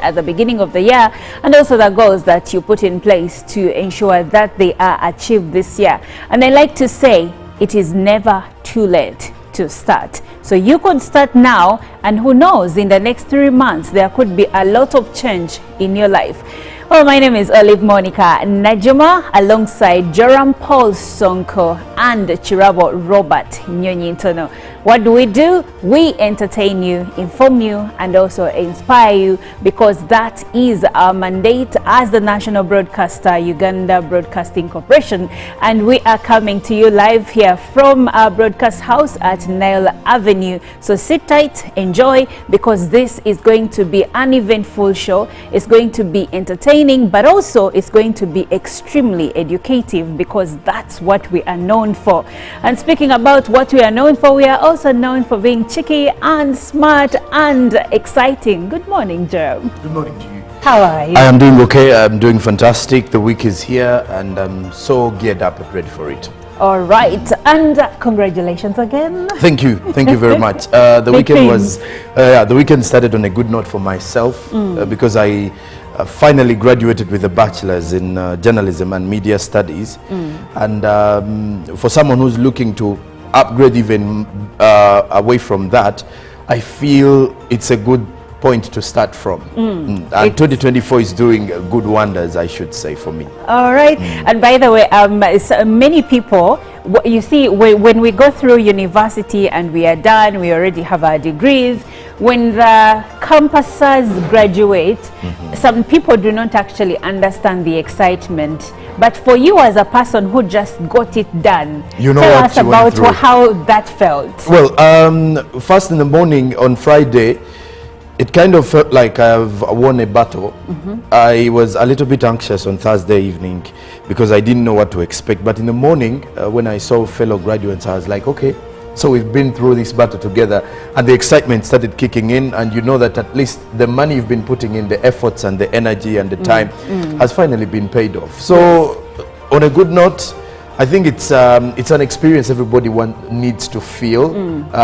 at the beginning of the year, and also the goals that you put in place to ensure that they are achieved this year. And I like to say it is never too late to start. So you could start now, and who knows, in the next 3 months there could be a lot of change in your life. Well, my name is Olive Monica Najuma, alongside Joram Paul Sonko and Chirabo Robert Nyonyintono. What do? We entertain you, inform you, and also inspire you, because that is our mandate as the national broadcaster, Uganda Broadcasting Corporation. And we are coming to you live here from our broadcast house at Nile Avenue. So sit tight, enjoy, because this is going to be an eventful show. It's going to be entertaining, but also it's going to be extremely educative, because that's what we are known for. And speaking about what we are known for, we are also known for being cheeky and smart and exciting. Good morning, Jerome. Good morning to you. How are you? I am doing okay. I'm doing fantastic. The week is here and I'm so geared up and ready for it. All right, and congratulations again. Thank you very much. The weekend started on a good note for myself, because I finally graduated with a bachelor's in journalism and media studies. And for someone who's looking to upgrade even away from that, I feel it's a good point to start from. And 2024 is doing good wonders, I should say, for me. All right. And by the way, many people, you see, when we go through university and we are done, we already have our degrees, when the campuses graduate, some people do not actually understand the excitement. But for you as a person who just got it done, tell us about how that felt. Well, first in the morning on Friday, it kind of felt like I've won a battle. I was a little bit anxious on Thursday evening because I didn't know what to expect. But in the morning, when I saw fellow graduates, I was like, okay, so we've been through this battle together. And the excitement started kicking in. And you know that at least the money you've been putting in, the efforts and the energy and the time has finally been paid off. So on a good note, I think it's an experience everybody needs to feel.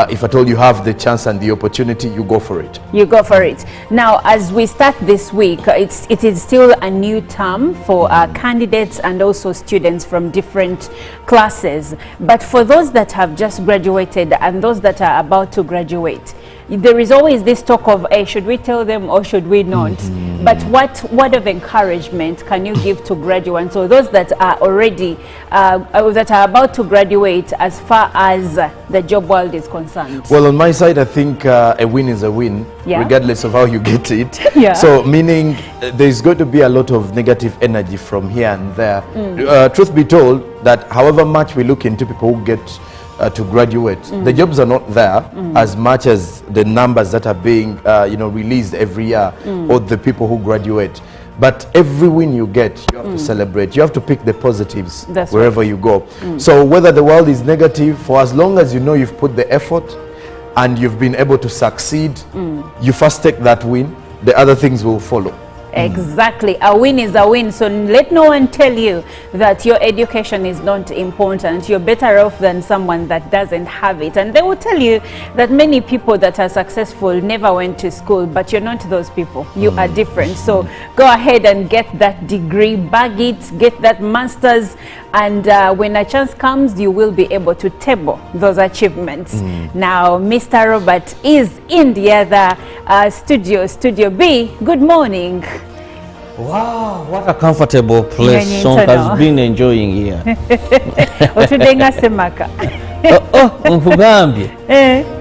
If at all you have the chance and the opportunity, you go for it. You go for it. Now, as we start this week, it is still a new term for candidates and also students from different classes. But for those that have just graduated and those that are about to graduate, there is always this talk of, hey, should we tell them or should we not? But what word of encouragement can you give to graduates, or those that are already that are about to graduate, as far as the job world is concerned? Well, on my side, I think a win is a win, regardless of how you get it. So meaning there's going to be a lot of negative energy from here and there. Truth be told, that however much we look into people who get to graduate, the jobs are not there as much as the numbers that are being released every year, or the people who graduate. But every win you get, you have to celebrate. You have to pick the positives wherever you go. So whether the world is negative, for as long as you know you've put the effort and you've been able to succeed, you first take that win, the other things will follow. Exactly. A win is a win. So let no one tell you that your education is not important. You're better off than someone that doesn't have it. And they will tell you that many people that are successful never went to school, but you're not those people. You are different. So go ahead and get that degree, bag it, get that master's, and when a chance comes, you will be able to table those achievements. Now, Mr. Robert is in the other Studio B. Good morning. Wow, what a comfortable place Sonk has been enjoying here.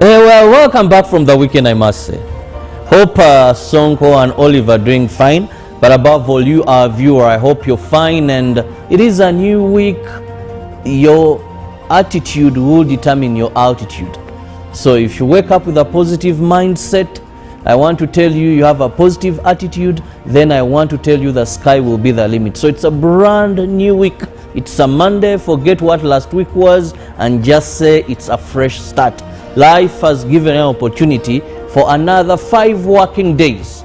Well, welcome back from the weekend, I must say. Hope Sonko and Olive are doing fine, but above all, you, our viewer, I hope you're fine, and it is a new week. Your attitude will determine your altitude. So if you wake up with a positive mindset, I want to tell you, you have a positive attitude, then I want to tell you the sky will be the limit. So it's a brand new week. It's a Monday. Forget what last week was and just say it's a fresh start. Life has given an opportunity for another 5 working days.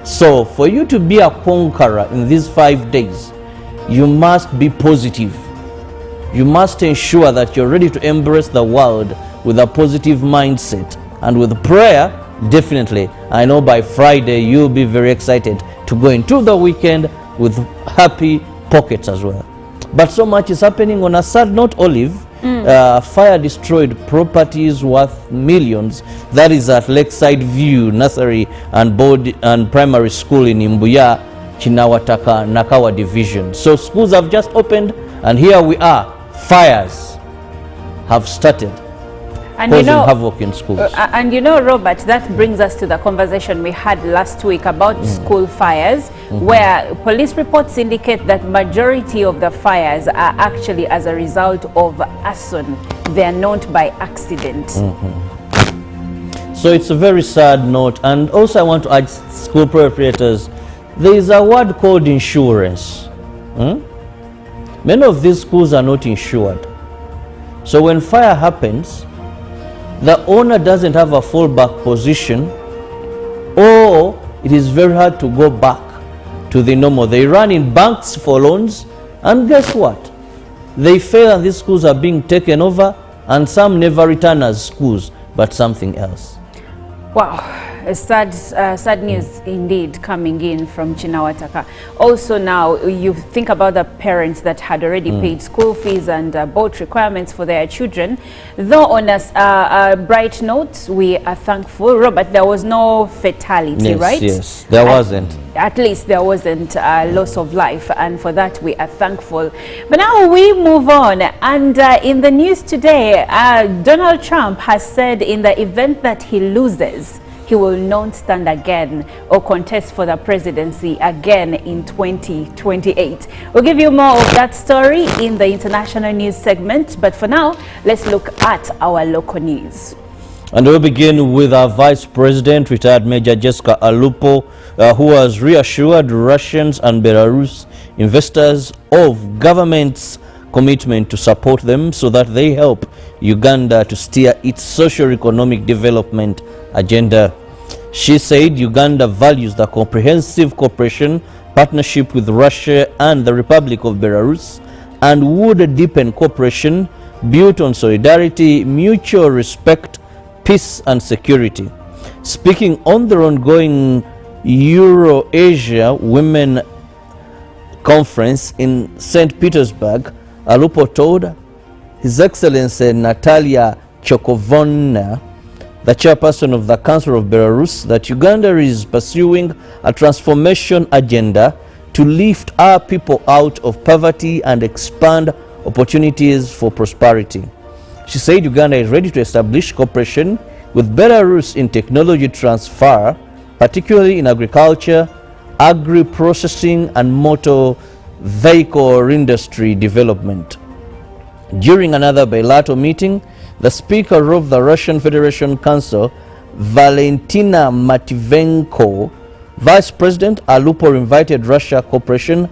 So for you to be a conqueror in these 5 days, you must be positive. You must ensure that you're ready to embrace the world with a positive mindset. And with prayer, definitely. I know by Friday you'll be very excited to go into the weekend with happy pockets as well. But so much is happening. On a sad note, Olive, fire destroyed properties worth millions. That is at Lakeside View Nursery and Primary School in Imbuya, Chinawataka, Nakawa Division. So schools have just opened, and here we are. Fires have started, and causing havoc in schools. And Robert, that brings us to the conversation we had last week about school fires, where police reports indicate that majority of the fires are actually as a result of arson. They are not by accident. So it's a very sad note. And also I want to urge school proprietors, there is a word called insurance. Many of these schools are not insured. So when fire happens, the owner doesn't have a fallback position, or it is very hard to go back to the normal. They run in banks for loans, and guess what? They fail, and these schools are being taken over, and some never return as schools, but something else. Wow. Sad news indeed coming in from Chinawataka. Also now, you think about the parents that had already paid school fees and boat requirements for their children. Though on a bright note, we are thankful, Robert, there was no fatality, right? Yes, there wasn't. At least there wasn't a loss of life, and for that we are thankful. But now we move on, and in the news today, Donald Trump has said in the event that he loses, he will not stand again or contest for the presidency again in 2028. We'll give you more of that story in the international news segment, but for now, let's look at our local news. And we'll begin with our Vice President, retired Major Jessica Alupo, who has reassured Russians and Belarus investors of government's commitment to support them so that they help Uganda to steer its socio-economic development agenda. She said Uganda values the comprehensive cooperation partnership with Russia and the Republic of Belarus and would deepen cooperation built on solidarity, mutual respect, peace and security. Speaking on the ongoing Euro-Asia Women Conference in St. Petersburg, Alupo told His Excellency Natalia Chokovona, the chairperson of the Council of Belarus, that Uganda is pursuing a transformation agenda to lift our people out of poverty and expand opportunities for prosperity. She said Uganda is ready to establish cooperation with Belarus in technology transfer, particularly in agriculture, agri-processing and motor vehicle industry development. During another bilateral meeting, the Speaker of the Russian Federation Council, Valentina Matviyenko, Vice President Alupo invited Russia cooperation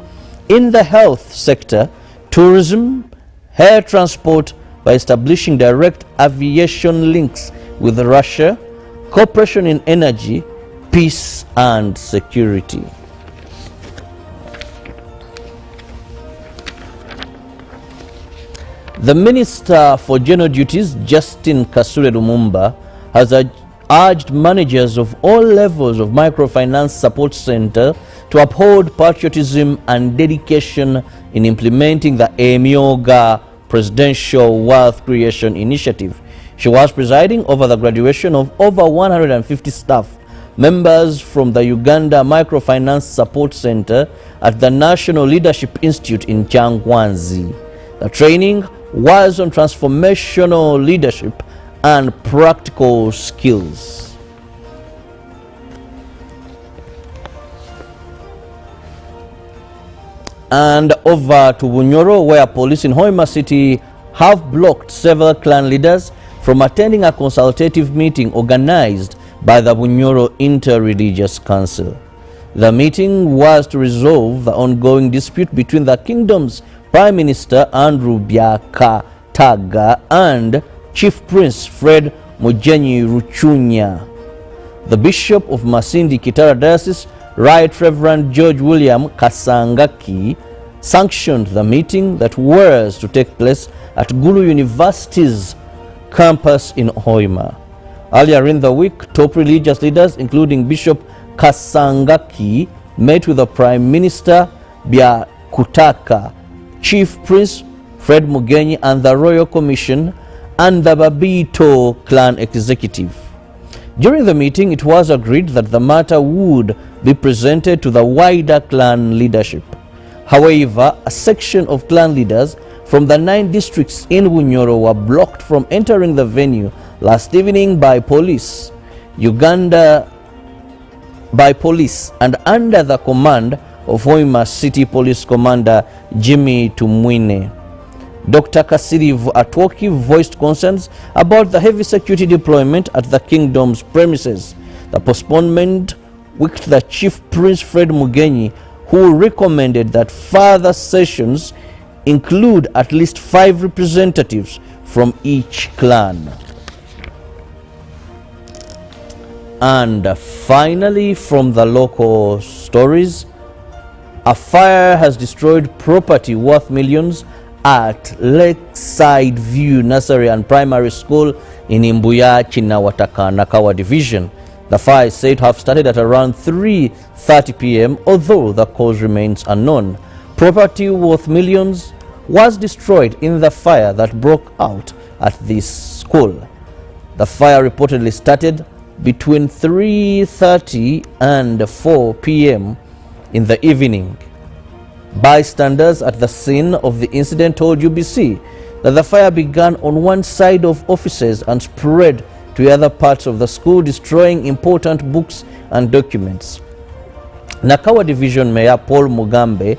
in the health sector, tourism, air transport by establishing direct aviation links with Russia, cooperation in energy, peace and security. The Minister for General Duties, Justin Kasule Lumumba, has urged managers of all levels of Microfinance Support Center to uphold patriotism and dedication in implementing the Emyoga Presidential Wealth Creation Initiative. She was presiding over the graduation of over 150 staff members from the Uganda Microfinance Support Center at the National Leadership Institute in Changwanzi. The training was on transformational leadership and practical skills. And over to Bunyoro, where police in Hoima City have blocked several clan leaders from attending a consultative meeting organized by the Bunyoro Inter-Religious Council. The meeting was to resolve the ongoing dispute between the kingdom's Prime Minister Andrew Byakataga and Chief Prince Fred Mujenyi Ruchunya. The Bishop of Masindi Kitara Diocese, Right Reverend George William Kasangaki, sanctioned the meeting that was to take place at Gulu University's campus in Hoima. Earlier in the week, top religious leaders, including Bishop Kasangaki, met with the Prime Minister Byakutaka, Chief Prince Fred Mugenyi, and the Royal Commission and the Babito clan executive. During the meeting, it was agreed that the matter would be presented to the wider clan leadership. However, a section of clan leaders from the 9 districts in Bunyoro were blocked from entering the venue last evening by police. Uganda by police and under the command of Hoima City Police Commander Jimmy Tumwine. Dr. Kasiri Atwoki voiced concerns about the heavy security deployment at the kingdom's premises. The postponement wicked the Chief Prince Fred Mugenyi, who recommended that further sessions include at least 5 representatives from each clan. And finally, from the local stories, a fire has destroyed property worth millions at Lakeside View Nursery and Primary School in Imbuya, Chinawataka, Nakawa Division. The fire is said to have started at around 3:30 p.m., although the cause remains unknown. Property worth millions was destroyed in the fire that broke out at this school. The fire reportedly started between 3:30 and 4 p.m. in the evening. Bystanders at the scene of the incident told UBC that the fire began on one side of offices and spread to other parts of the school, destroying important books and documents. Nakawa Division Mayor Paul Mugambe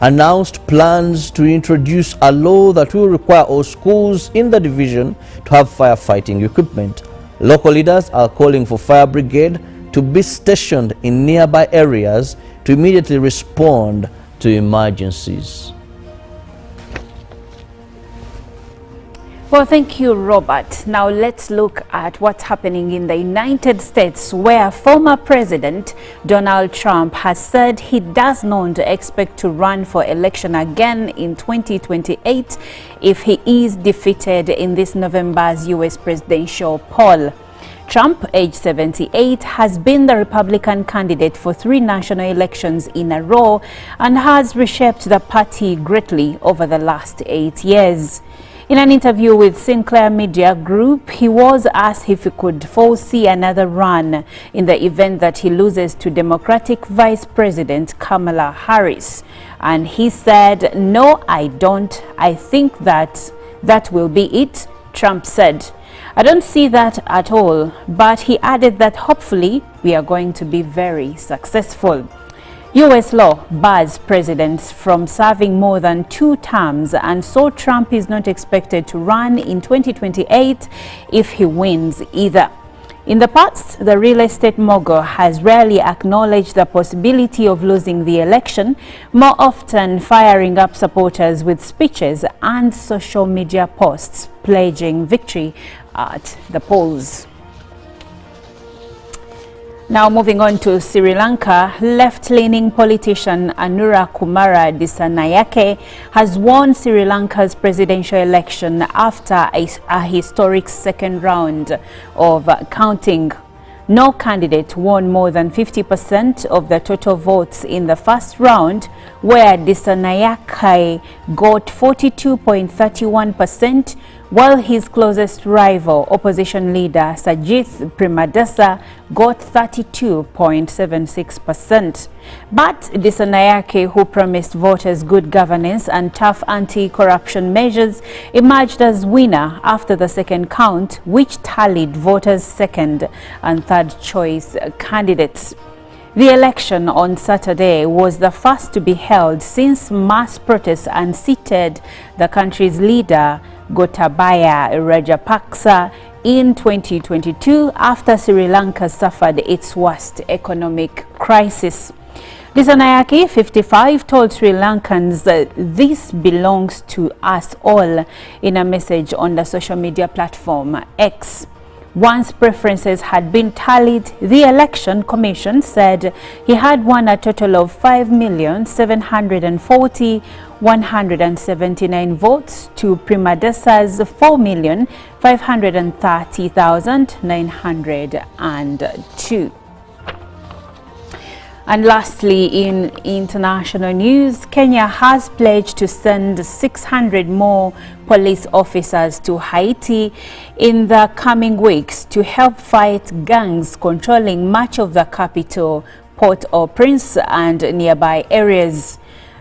announced plans to introduce a law that will require all schools in the division to have firefighting equipment. Local leaders are calling for fire brigade to be stationed in nearby areas to immediately respond to emergencies. Well, thank you, Robert. Now let's look at what's happening in the United States, where former President Donald Trump has said he does not expect to run for election again in 2028 if he is defeated in this November's U.S. presidential poll. Trump, age 78, has been the Republican candidate for 3 national elections in a row and has reshaped the party greatly over the last 8 years. In an interview with Sinclair Media Group, he was asked if he could foresee another run in the event that he loses to Democratic Vice President Kamala Harris. And he said, "No, I don't. I think that will be it," Trump said. "I don't see that at all," but he added that hopefully we are going to be very successful. U.S. law bars presidents from serving more than 2 terms, and so Trump is not expected to run in 2028 if he wins either. In the past, the real estate mogul has rarely acknowledged the possibility of losing the election, more often firing up supporters with speeches and social media posts pledging victory at the polls. Now moving on to Sri Lanka, left-leaning politician Anura Kumara Dissanayake has won Sri Lanka's presidential election after a historic second round of counting. No candidate won more than 50% of the total votes in the first round, where Dissanayake got 42.31%, while his closest rival, opposition leader Sajith Premadasa, got 32.76%. But Dissanayake, who promised voters good governance and tough anti-corruption measures, emerged as winner after the second count, which tallied voters' second and third choice candidates. The election on Saturday was the first to be held since mass protests unseated the country's leader Gotabaya Rajapaksa in 2022 after Sri Lanka suffered its worst economic crisis. Dissanayake, 55, told Sri Lankans that this belongs to us all in a message on the social media platform X. Once preferences had been tallied, the Election Commission said he had won a total of 5,740,1 179 votes to prima desa's 4,530,902. And lastly, in international news, Kenya has pledged to send 600 more police officers to Haiti in the coming weeks to help fight gangs controlling much of the capital, Port-au-Prince, and nearby areas.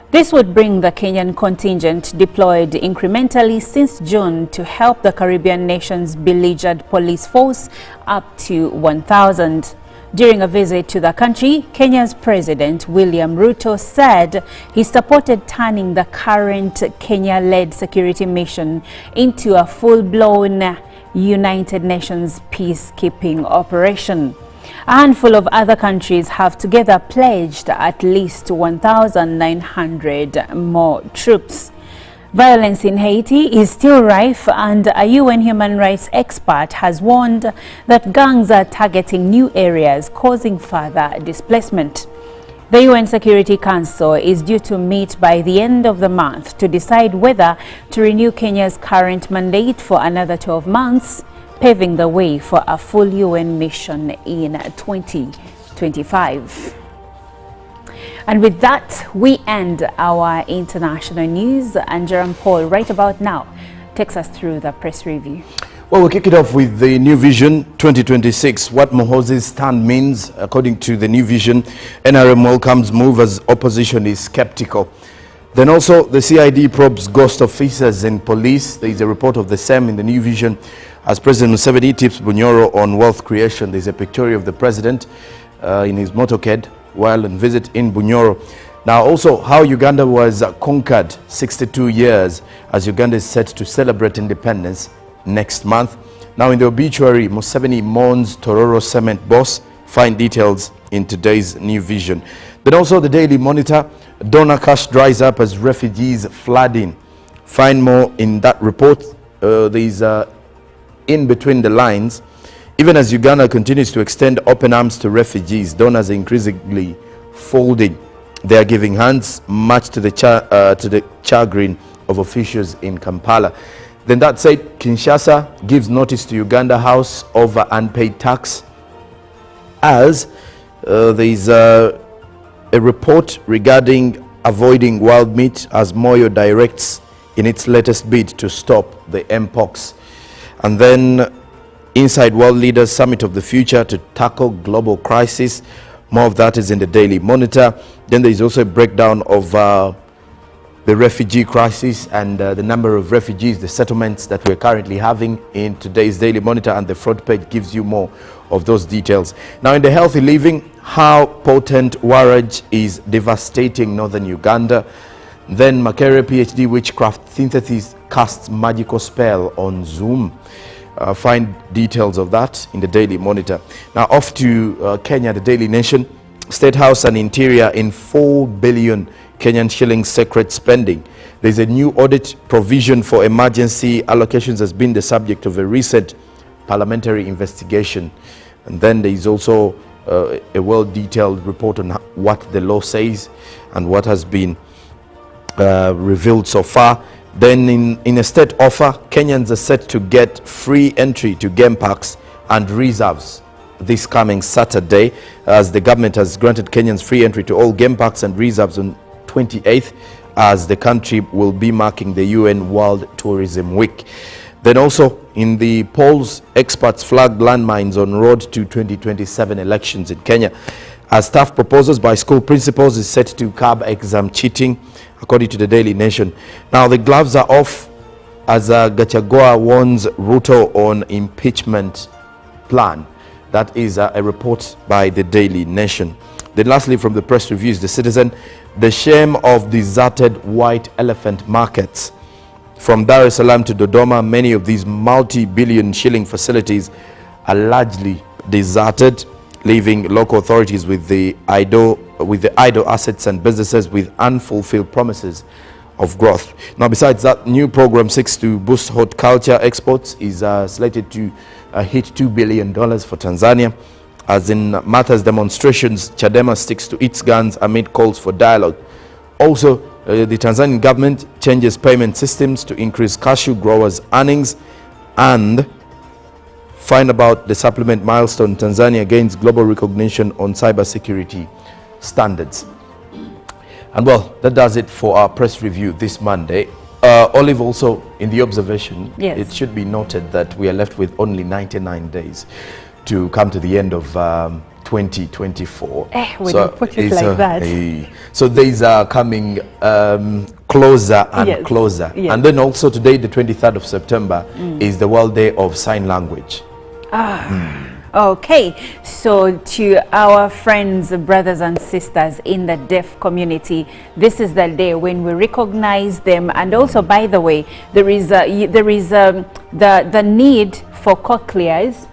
This would bring the Kenyan contingent deployed incrementally since June to help the Caribbean nation's beleaguered police force up to 1,000. During a visit to the country, Kenya's President William Ruto said he supported turning the current Kenya-led security mission into a full-blown United Nations peacekeeping operation. A handful of other countries have together pledged at least 1,900 more troops. Violence in Haiti is still rife, and a UN human rights expert has warned that gangs are targeting new areas, causing further displacement. The UN Security Council is due to meet by the end of the month to decide whether to renew Kenya's current mandate for another 12 months, paving the way for a full UN mission in 2025. And with that, we end our international news. And Jerome Paul, right about now, takes us through the press review. Well, we'll kick it off with the New Vision 2026. What Mohozi's stand means, according to the New Vision, NRM welcomes move as opposition is skeptical. Then also, the CID probes ghost officers in police. There is a report of the same in the New Vision. As President Museveni tips Bunyoro on wealth creation, there is a picture of the president in his motorcade while on visit in Bunyoro. Now also how Uganda was conquered 62 years, as Uganda is set to celebrate independence next month. Now in the obituary, Museveni mourns Tororo cement boss. Find details in today's New Vision. Then also the Daily Monitor, donor cash dries up as refugees flooding. Find more in that report. There's in between the lines. Even as Uganda continues to extend open arms to refugees, donors are increasingly folding their giving hands, much to the chagrin of officials in Kampala. Then that said, Kinshasa gives notice to Uganda House over unpaid tax, as there is a report regarding avoiding wild meat, as Moyo directs in its latest bid to stop the Mpox. And then Inside World Leaders Summit of the Future to tackle global crisis. More of that is in the Daily Monitor. Then there is also a breakdown of the refugee crisis and the number of refugees, the settlements that we're currently having in today's Daily Monitor, and the front page gives you more of those details. Now in the Healthy Living, how potent warrage is devastating northern Uganda. Then Makere PhD witchcraft synthesis casts magical spell on Zoom. Find details of that in the Daily Monitor. Now off to Kenya, the Daily Nation. State House and Interior in 4 billion Kenyan shillings secret spending. There's a new audit provision for emergency allocations has been the subject of a recent parliamentary investigation. And then there is also a well-detailed report on what the law says and what has been revealed so far. Then in a state offer, Kenyans are set to get free entry to game parks and reserves this coming Saturday, as the government has granted Kenyans free entry to all game parks and reserves on 28th, as the country will be marking the UN World Tourism Week. Then also in the polls, experts flagged landmines on road to 2027 elections in Kenya, as staff proposals by school principals is set to curb exam cheating, according to the Daily Nation. Now the gloves are off, as Gachagua warns Ruto on impeachment plan. That is a report by the Daily Nation. Then lastly, from the press reviews, The Citizen, the shame of deserted white elephant markets. From Dar es Salaam to Dodoma, many of these multi-billion shilling facilities are largely deserted, leaving local authorities with the idle assets and businesses with unfulfilled promises of growth. Now, besides that, new program seeks to boost horticulture exports is slated to hit $2 billion for Tanzania. As in Martha's demonstrations, Chadema sticks to its guns amid calls for dialogue. Also, The Tanzanian government changes payment systems to increase cashew growers' earnings, and find about the supplement milestone. Tanzania gains global recognition on cybersecurity standards. And well, that does it for our press review this Monday. Olive, also in the observation, yes, it should be noted that we are left with only 99 days to come to the end of 2024. We don't put it like that. So days are coming closer and yes, closer. Yes. And then also today, the 23rd of September, is the World Day of Sign Language. Okay, so to our friends, brothers and sisters in the deaf community, this is the day when we recognize them. And also, by the way, there is the need for cochlears,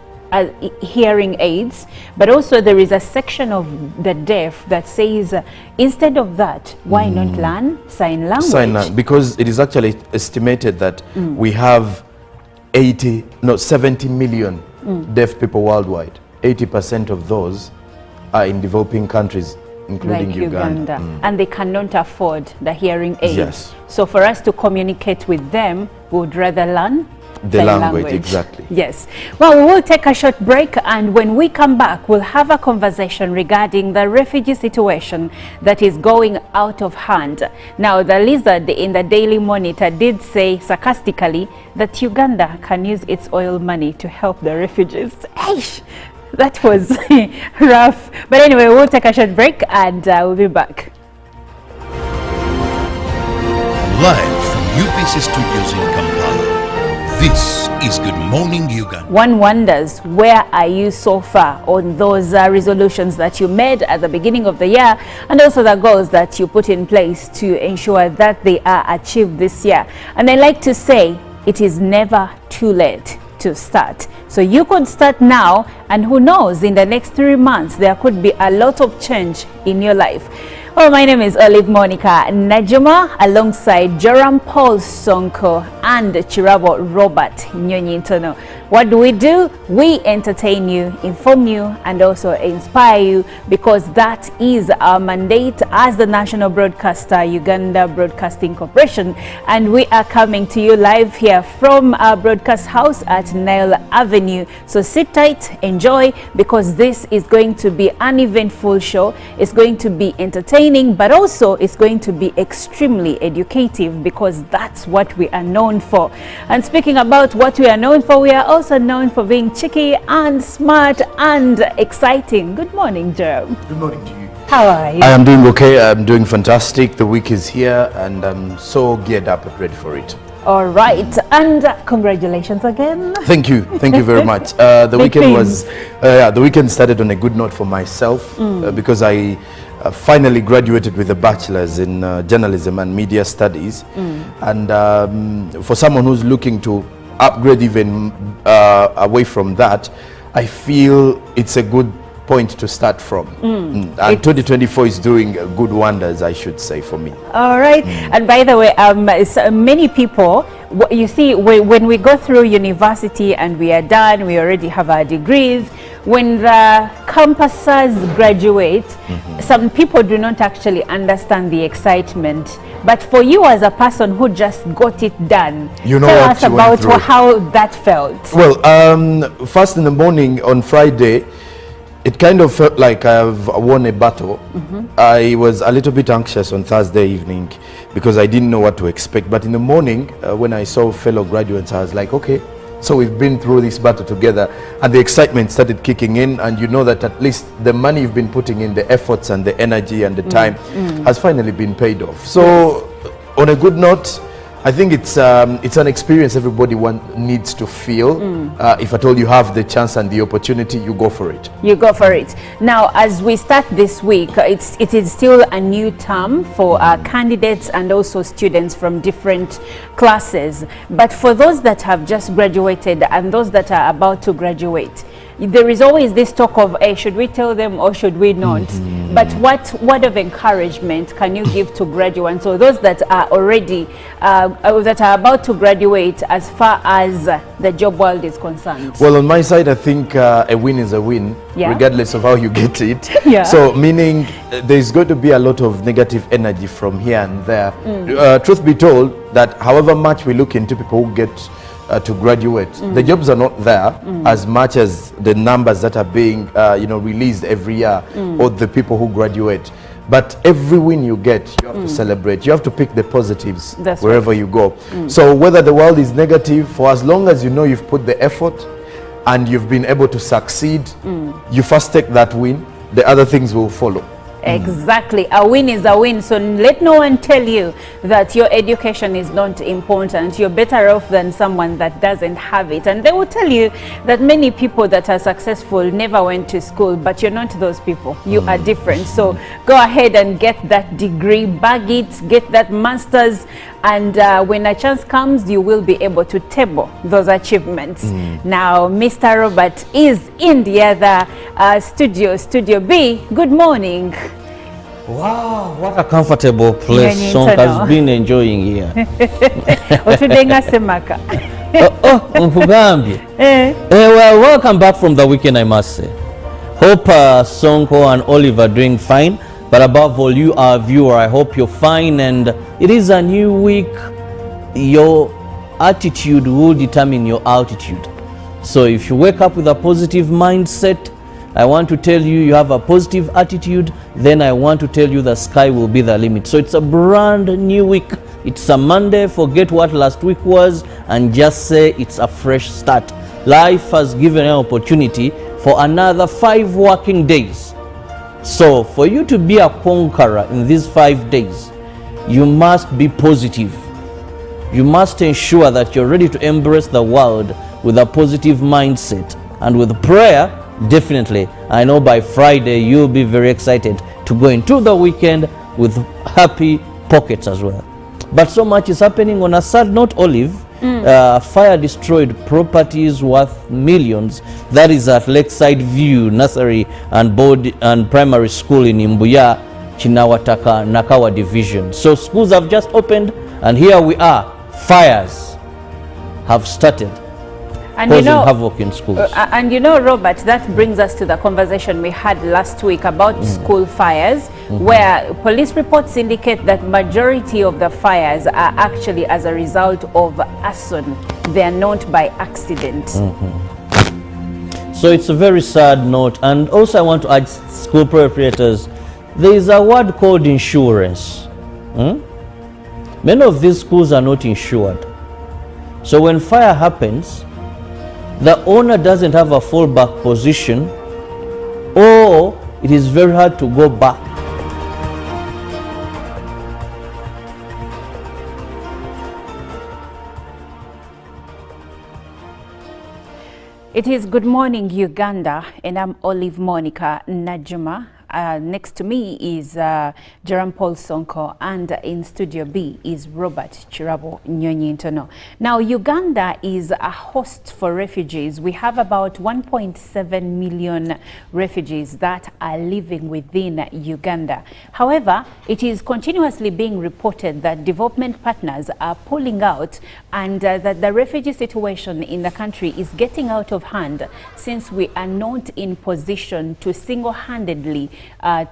hearing aids, but also there is a section of the deaf that says instead of that, why not learn sign language? Because it is actually estimated that we have 70 million deaf people worldwide. 80% of those are in developing countries, including like Uganda. And they cannot afford the hearing aids. Yes. So for us to communicate with them, we would rather learn the language. Exactly. Yes. Well, we will take a short break, and when we come back, we'll have a conversation regarding the refugee situation that is going out of hand. Now, the Lizard in the Daily Monitor did say sarcastically that Uganda can use its oil money to help the refugees. Eish, that was rough. But anyway, we'll take a short break, and we'll be back. Live from UPC Studios in Kampala. This is Good Morning Uganda. One wonders, where are you so far on those resolutions that you made at the beginning of the year, and also the goals that you put in place to ensure that they are achieved this year? And I like to say, it is never too late to start. So you could start now, and who knows, in the next 3 months, there could be a lot of change in your life. Well, my name is Olive Monica Najuma, alongside Joram Paul Sonko and Chirabo Robert Nyonyintono. What do? We entertain you, inform you, and also inspire you, because that is our mandate as the national broadcaster, Uganda Broadcasting Corporation. And we are coming to you live here from our broadcast house at Nile Avenue. So sit tight, enjoy, because this is going to be an eventful show. It's going to be entertaining, but also it's going to be extremely educative, because that's what we are known for. And speaking about what we are known for, we are also known for being cheeky and smart and exciting. Good morning, Jerome. Good morning to you. How are you? I am doing okay. I'm doing fantastic. The week is here, and I'm so geared up and ready for it. All right, and congratulations again. Thank you very much. The weekend started on a good note for myself, because I finally graduated with a bachelor's in journalism and media studies. And for someone who's looking to upgrade even away from that, I feel it's a good point to start from. And 2024 is doing good wonders, I should say, for me. All right. And by the way, many people, you see, when we go through university and we are done, we already have our degrees, when the campuses graduate, some people do not actually understand the excitement. But for you, as a person who just got it done, tell us about how that felt. Well, first in the morning on Friday, it kind of felt like I've won a battle. I was a little bit anxious on Thursday evening because I didn't know what to expect. But in the morning, when I saw fellow graduates, I was like, okay, so we've been through this battle together. And the excitement started kicking in. And you know that at least the money you've been putting in, the efforts and the energy and the time has finally been paid off. So on a good note, I think it's an experience everybody needs to feel. If at all you have the chance and the opportunity, you go for it. You go for it. Now, as we start this week, it is still a new term for candidates and also students from different classes. But for those that have just graduated and those that are about to graduate, there is always this talk of, hey, should we tell them or should we not? But what word of encouragement can you give to graduates or those that are already that are about to graduate as far as the job world is concerned? Well, on my side, I think a win is a win, regardless of how you get it. So meaning there's going to be a lot of negative energy from here and there. Truth be told, that however much we look into people who get to graduate, the jobs are not there as much as the numbers that are being released every year, or the people who graduate. But every win you get, you have to celebrate. You have to pick the positives wherever you go. So whether the world is negative, for as long as you know you've put the effort and you've been able to succeed, you first take that win, the other things will follow. Exactly. A win is a win. So let no one tell you that your education is not important. You're better off than someone that doesn't have it. And they will tell you that many people that are successful never went to school, but you're not those people. You are different. So go ahead and get that degree, bag it, get that master's, and when a chance comes, you will be able to table those achievements. Now, Mr. Robert is in the other Studio B. Good morning. Wow, what a comfortable place Sonk has been enjoying here. Well, welcome back from the weekend, I must say. Hope Sonko and Olive are doing fine. But above all, you, our viewer, I hope you're fine, and it is a new week. Your attitude will determine your altitude. So if you wake up with a positive mindset, I want to tell you, you have a positive attitude, then I want to tell you the sky will be the limit. So it's a brand new week. It's a Monday, forget what last week was, and just say it's a fresh start. Life has given an opportunity for another 5 working days. So for you to be a conqueror in these 5 days, you must be positive. You must ensure that you're ready to embrace the world with a positive mindset. And with prayer, definitely, I know by Friday you'll be very excited to go into the weekend with happy pockets as well. But so much is happening. On a sad note, Olive, fire destroyed properties worth millions. That is at Lakeside View Nursery and Board and Primary School in Imbuya, Chinawataka, Nakawa Division. So schools have just opened, and here we are. Fires have started causing havoc in schools. And Robert, that brings us to the conversation we had last week about school fires, where police reports indicate that majority of the fires are actually as a result of arson. They are not by accident. So it's a very sad note. And also I want to urge school proprietors, there is a word called insurance. Many of these schools are not insured. So when fire happens, the owner doesn't have a fallback position, or it is very hard to go back. It is Good Morning Uganda, and I'm Olive Monica Najuma. Next to me is Jerome Paul Sonko, and in Studio B is Robert Chirabo Nyonyi Ntono. Now, Uganda is a host for refugees. We have about 1.7 million refugees that are living within Uganda. However, it is continuously being reported that development partners are pulling out, and that the refugee situation in the country is getting out of hand, since we are not in position to single-handedly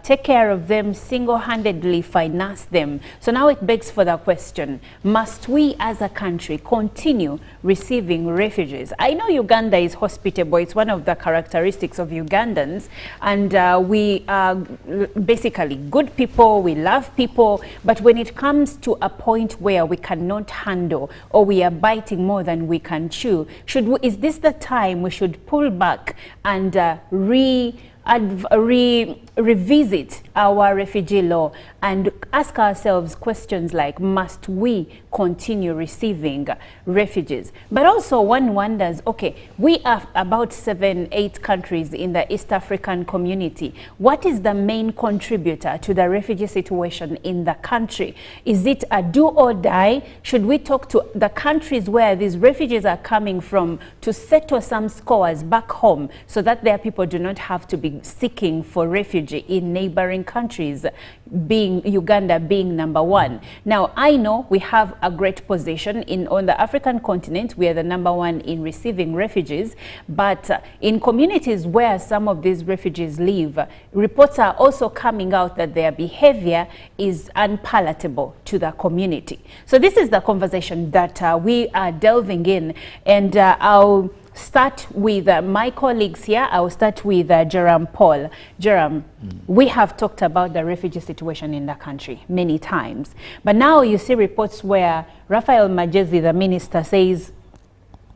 take care of them, single-handedly finance them. So now it begs for the question, must we as a country continue receiving refugees? I know Uganda is hospitable. It's one of the characteristics of Ugandans, and we are basically good people, we love people, but when it comes to a point where we cannot handle, or we are biting more than we can chew, is this the time we should pull back and revisit our refugee law and ask ourselves questions like, must we continue receiving refugees? But also one wonders, okay, we are about 7-8 countries in the East African community. What is the main contributor to the refugee situation in the country? Is it a do or die? Should we talk to the countries where these refugees are coming from to settle some scores back home so that their people do not have to be seeking for refugee in neighboring countries, being Uganda being number one? Now, I know we have a great position on the African continent. We are the number one in receiving refugees, but in communities where some of these refugees live, reports are also coming out that their behavior is unpalatable to the community. So this is the conversation that we are delving in, and I'll start with my colleagues here. I'll start with Jerome Paul. Jerome, we have talked about the refugee situation in the country many times, but now you see reports where Raphael Magezi, the minister, says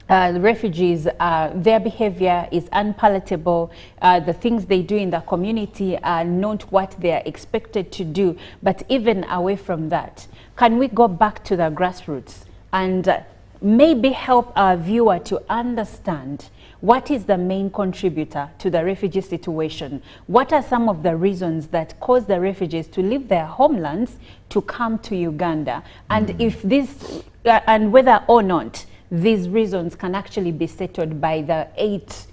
the refugees, their behavior is unpalatable. The things they do in the community are not what they are expected to do. But even away from that, can we go back to the grassroots and maybe help our viewer to understand what is the main contributor to the refugee situation? What are some of the reasons that cause the refugees to leave their homelands to come to Uganda? And if this, and whether or not these reasons can actually be settled by the 8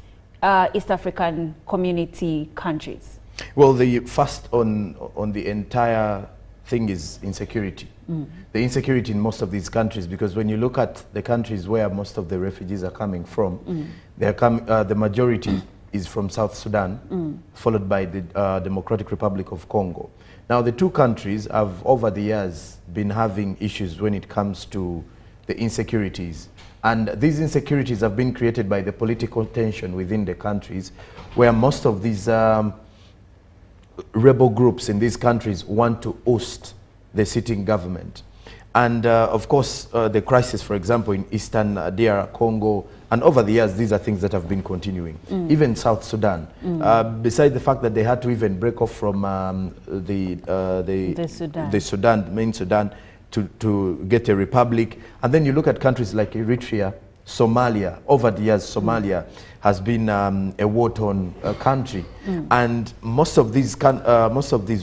East African community countries? Well, the first on the entire thing is insecurity. The insecurity in most of these countries, because when you look at the countries where most of the refugees are coming from, the majority is from South Sudan, followed by the Democratic Republic of Congo. Now, the two countries have, over the years, been having issues when it comes to the insecurities. And these insecurities have been created by the political tension within the countries, where most of these rebel groups in these countries want to oust the sitting government. And of course, the crisis, for example, in Eastern DR Congo, and over the years, these are things that have been continuing. Even South Sudan, besides the fact that they had to even break off from the main Sudan, to get a republic. And then you look at countries like Eritrea, Somalia. Over the years, Somalia has been a war-torn country, and most of these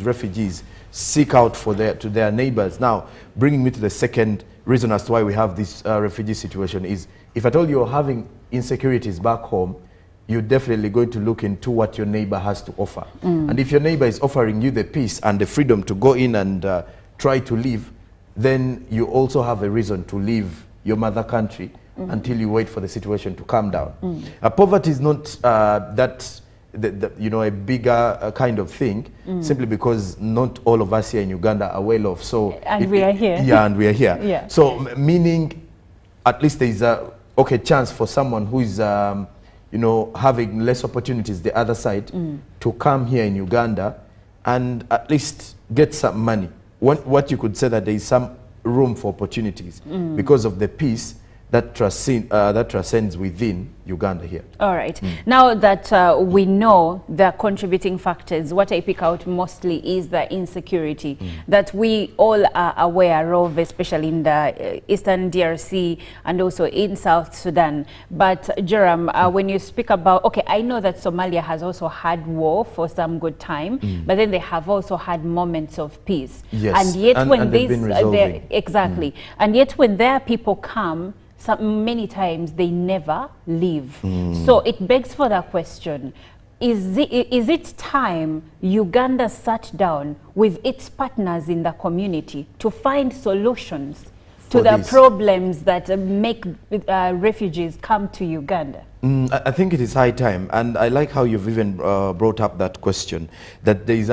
refugees seek out to their neighbors. Now, bringing me to the second reason as to why we have this refugee situation is, if at all you're having insecurities back home, you're definitely going to look into what your neighbor has to offer. And if your neighbor is offering you the peace and the freedom to go in and try to live, then you also have a reason to leave your mother country until you wait for the situation to calm down. Poverty is not a bigger kind of thing, simply because not all of us here in Uganda are well off. So we are here. Yeah, and we are here. Yeah. So meaning, at least there is a chance for someone who is having less opportunities the other side to come here in Uganda and at least get some money. What you could say that there is some room for opportunities because of the peace that transcends within Uganda here. All right. Now that we know the contributing factors, what I pick out mostly is the insecurity that we all are aware of, especially in the Eastern DRC and also in South Sudan. But Jerome, when you speak about, okay, I know that Somalia has also had war for some good time, but then they have also had moments of peace. Yes. And yet when exactly. And yet when their people come, many times they never leave. So it begs for the question, is it time Uganda sat down with its partners in the community to find solutions to the problems that make refugees come to Uganda? I think it is high time, and I like how you've even brought up that question, that there is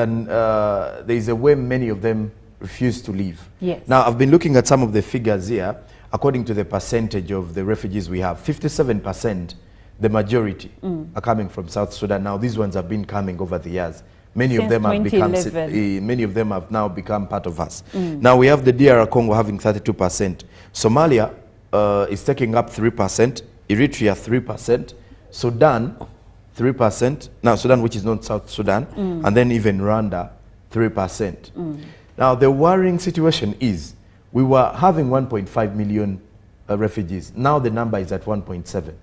a way many of them refuse to leave. Yes. Now, I've been looking at some of the figures here. According to the percentage of the refugees we have, 57%, the majority are coming from South Sudan. Now, these ones have been coming over the years. Many of them have now become part of us. Now, we have the DR Congo having 32%. Somalia is taking up 3%. Eritrea 3%. Sudan 3%. Now, Sudan, which is not South Sudan, and then even Rwanda 3%. Now, the worrying situation is we were having 1.5 million refugees. Now the number is at 1.7.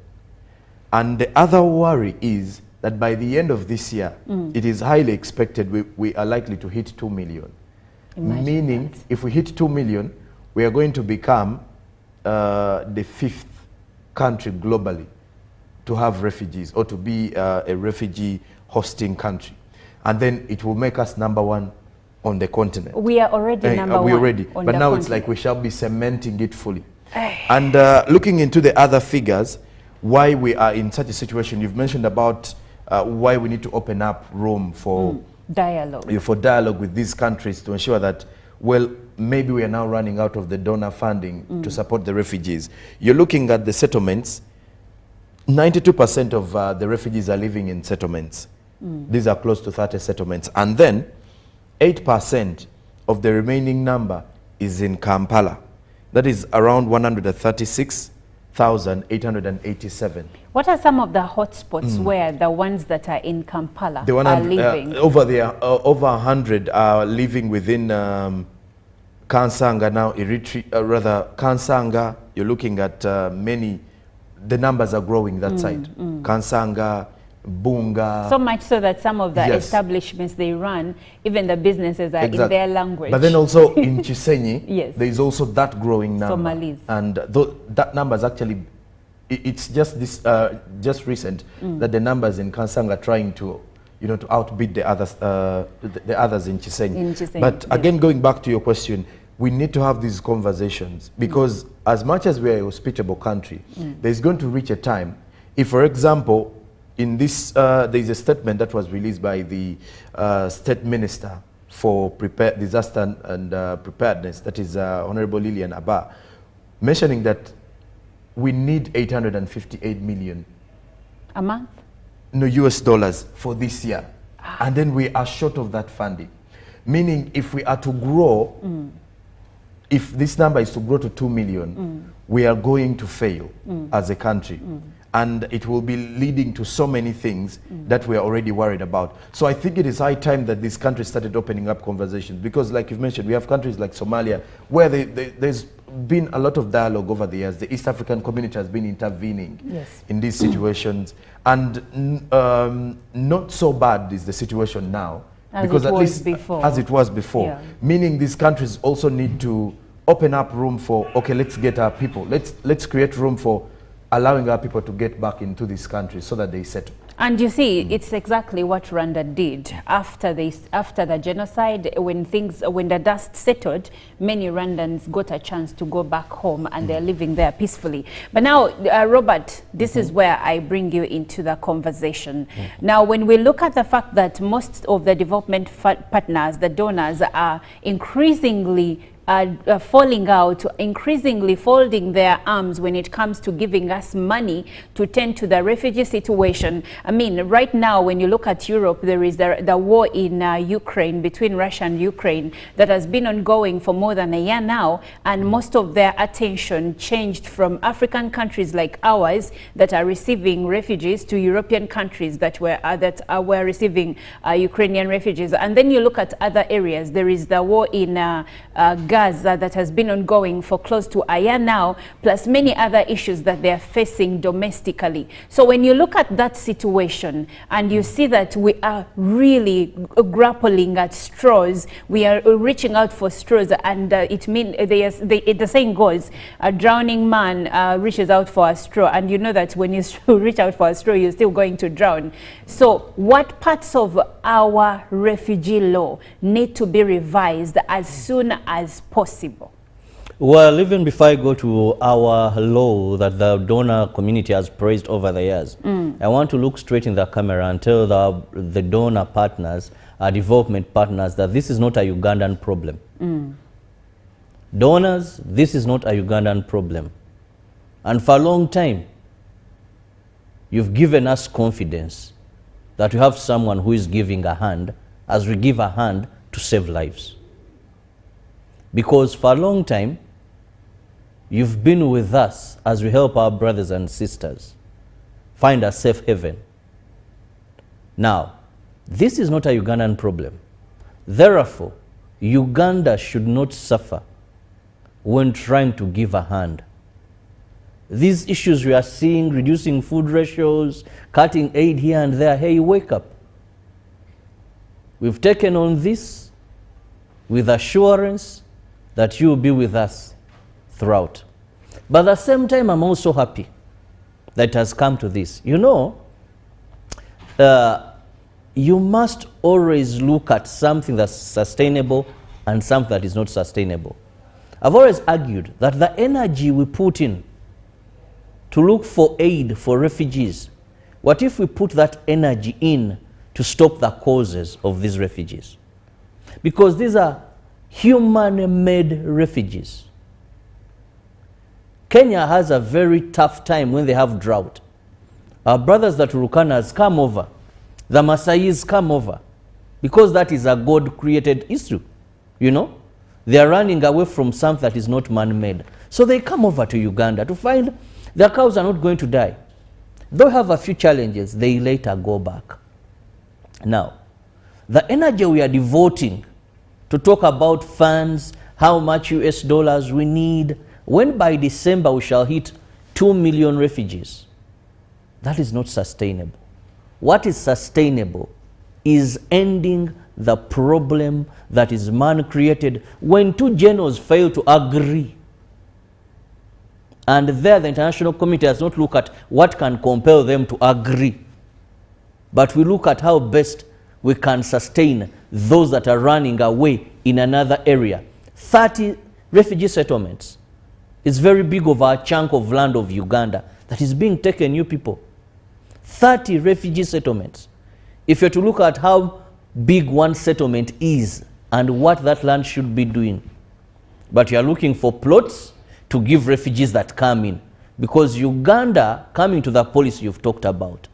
And the other worry is that by the end of this year, it is highly expected we are likely to hit 2 million. Imagine Meaning, that. if we hit 2 million, we are going to become the 5th country globally to have refugees or to be a refugee hosting country. And then it will make us #1 on the continent. We are already #1. We already, on but the now continent. it's like we shall be cementing it fully. And looking into the other figures, why we are in such a situation, you've mentioned about why we need to open up room for dialogue with these countries to ensure that, well, maybe we are now running out of the donor funding to support the refugees. You're looking at the settlements. 92% of the refugees are living in settlements. These are close to 30 settlements. And then 8% of the remaining number is in Kampala. That is around 136,887. What are some of the hotspots where the ones that are in Kampala are living? Over there, over 100 are living within Kansanga now, rather Kansanga. You're looking at many, the numbers are growing that side. Kansanga, Bunga. So much so that some of the establishments they run, even the businesses are in their language. But then also in Chisenyi, Yes. there is also that growing number. Somalis. And that number is actually, it's just this, just recent that the numbers in Kansanga are trying to, to outbid the others in Chisenyi. But again, going back to your question, we need to have these conversations because as much as we are a hospitable country, there's going to reach a time, if, for example, in this, there is a statement that was released by the State Minister for Disaster and Preparedness, that is Honorable Lilian Abba, mentioning that we need 858 million a month? No, US dollars for this year. And then we are short of that funding. Meaning if we are to grow, if this number is to grow to 2 million, we are going to fail as a country. And it will be leading to so many things that we are already worried about. So I think it is high time that these countries started opening up conversations because, like you've mentioned, we have countries like Somalia where there's been a lot of dialogue over the years. The East African community has been intervening in these situations. And not so bad is the situation now. Because at least as it was before. Meaning these countries also need to open up room for, okay, let's get our people. Let's create room for allowing our people to get back into these countries so that they settle. And you see, it's exactly what Rwanda did after the genocide. When the dust settled, many Rwandans got a chance to go back home and they're living there peacefully. But now, Robert, this is where I bring you into the conversation. Now, when we look at the fact that most of the development partners, the donors, are increasingly falling out, increasingly folding their arms when it comes to giving us money to tend to the refugee situation. I mean, right now, when you look at Europe, there is the war in Ukraine, between Russia and Ukraine, that has been ongoing for more than a year now, and most of their attention changed from African countries like ours that are receiving refugees to European countries that were receiving Ukrainian refugees. And then you look at other areas. There is the war in Gaza that has been ongoing for close to a year now, plus many other issues that they are facing domestically. So when you look at that situation and you see that we are really grappling at straws, we are reaching out for straws, and it means the saying goes, a drowning man reaches out for a straw, and you know that when you reach out for a straw, you're still going to drown. So what parts of our refugee law need to be revised as soon as possible? Well, even before I go to our law that the donor community has praised over the years, I want to look straight in the camera and tell the donor partners, our development partners, that this is not a Ugandan problem. Donors, this is not a Ugandan problem. And for a long time, you've given us confidence that we have someone who is giving a hand as we give a hand to save lives. Because for a long time, you've been with us as we help our brothers and sisters find a safe haven. Now, this is not a Ugandan problem. Therefore, Uganda should not suffer when trying to give a hand. These issues we are seeing, reducing food ratios, cutting aid here and there, hey, wake up. We've taken on this with assurance that you will be with us throughout. But at the same time, I'm also happy that it has come to this. You know, you must always look at something that's sustainable and something that is not sustainable. I've always argued that the energy we put in to look for aid for refugees, what if we put that energy in to stop the causes of these refugees? Because these are human-made refugees. Kenya has a very tough time when they have drought. Our brothers, the Turukanas, come over. The Maasais come over. Because that is a God-created issue, you know. They are running away from something that is not man-made. So they come over to Uganda to find their cows are not going to die. Though have a few challenges, they later go back. Now, the energy we are devoting to talk about funds, how much US dollars we need, when by December we shall hit 2 million refugees, that is not sustainable. What is sustainable is ending the problem that is man-created when two generals fail to agree. And there the international community does not look at what can compel them to agree, but we look at how best we can sustain those that are running away in another area. 30 refugee settlements is very big of a chunk of land of Uganda that is being taken, you people. 30 refugee settlements. If you're to look at how big one settlement is and what that land should be doing, but you are looking for plots to give refugees that come in. Because Uganda, coming to the policy you've talked about,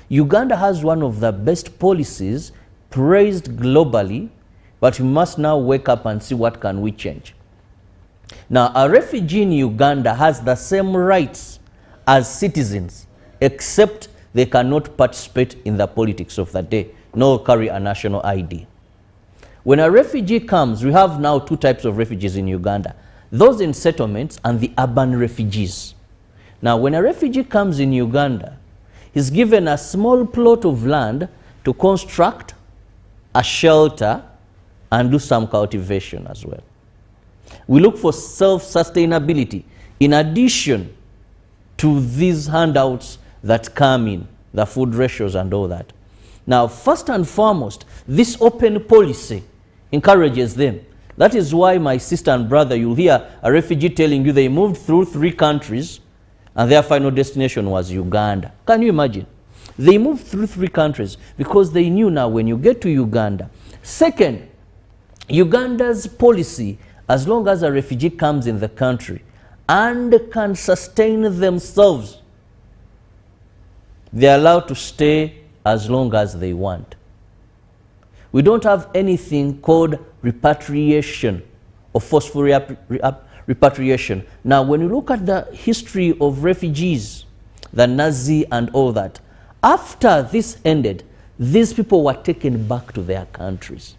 Uganda has one of the best policies praised globally, but we must now wake up and see what can we change. Now, a refugee in Uganda has the same rights as citizens, except they cannot participate in the politics of the day, nor carry a national ID. When a refugee comes, we have now two types of refugees in Uganda, those in settlements and the urban refugees. Now, when a refugee comes in Uganda, he's given a small plot of land to construct a shelter and do some cultivation as well. We look for self-sustainability in addition to these handouts that come in, the food ratios and all that. Now, first and foremost, this open policy encourages them. That is why, my sister and brother, you'll hear a refugee telling you they moved through 3 countries and their final destination was Uganda. Can you imagine? They moved through 3 countries because they knew now when you get to Uganda. Second, Uganda's policy, as long as a refugee comes in the country and can sustain themselves, they're allowed to stay as long as they want. We don't have anything called repatriation or forceful repatriation. Now, when you look at the history of refugees, the Nazi and all that, after this ended, these people were taken back to their countries.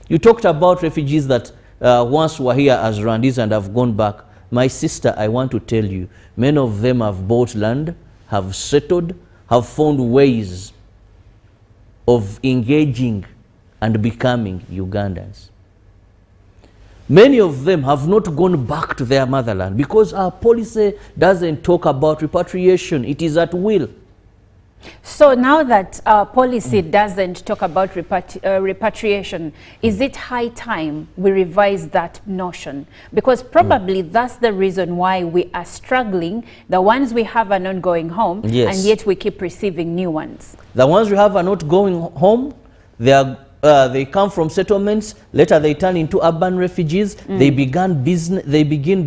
You talked about refugees that once were here as Rwandese and have gone back. My sister, I want to tell you, many of them have bought land, have settled, have found ways of engaging and becoming Ugandans. Many of them have not gone back to their motherland because our policy doesn't talk about repatriation. It is at will. So now that our policy doesn't talk about repatriation, is it high time we revise that notion? Because probably that's the reason why we are struggling. The ones we have are not going home, yes, and yet we keep receiving new ones. The ones we have are not going home. They come from settlements. Later they turn into urban refugees. They begin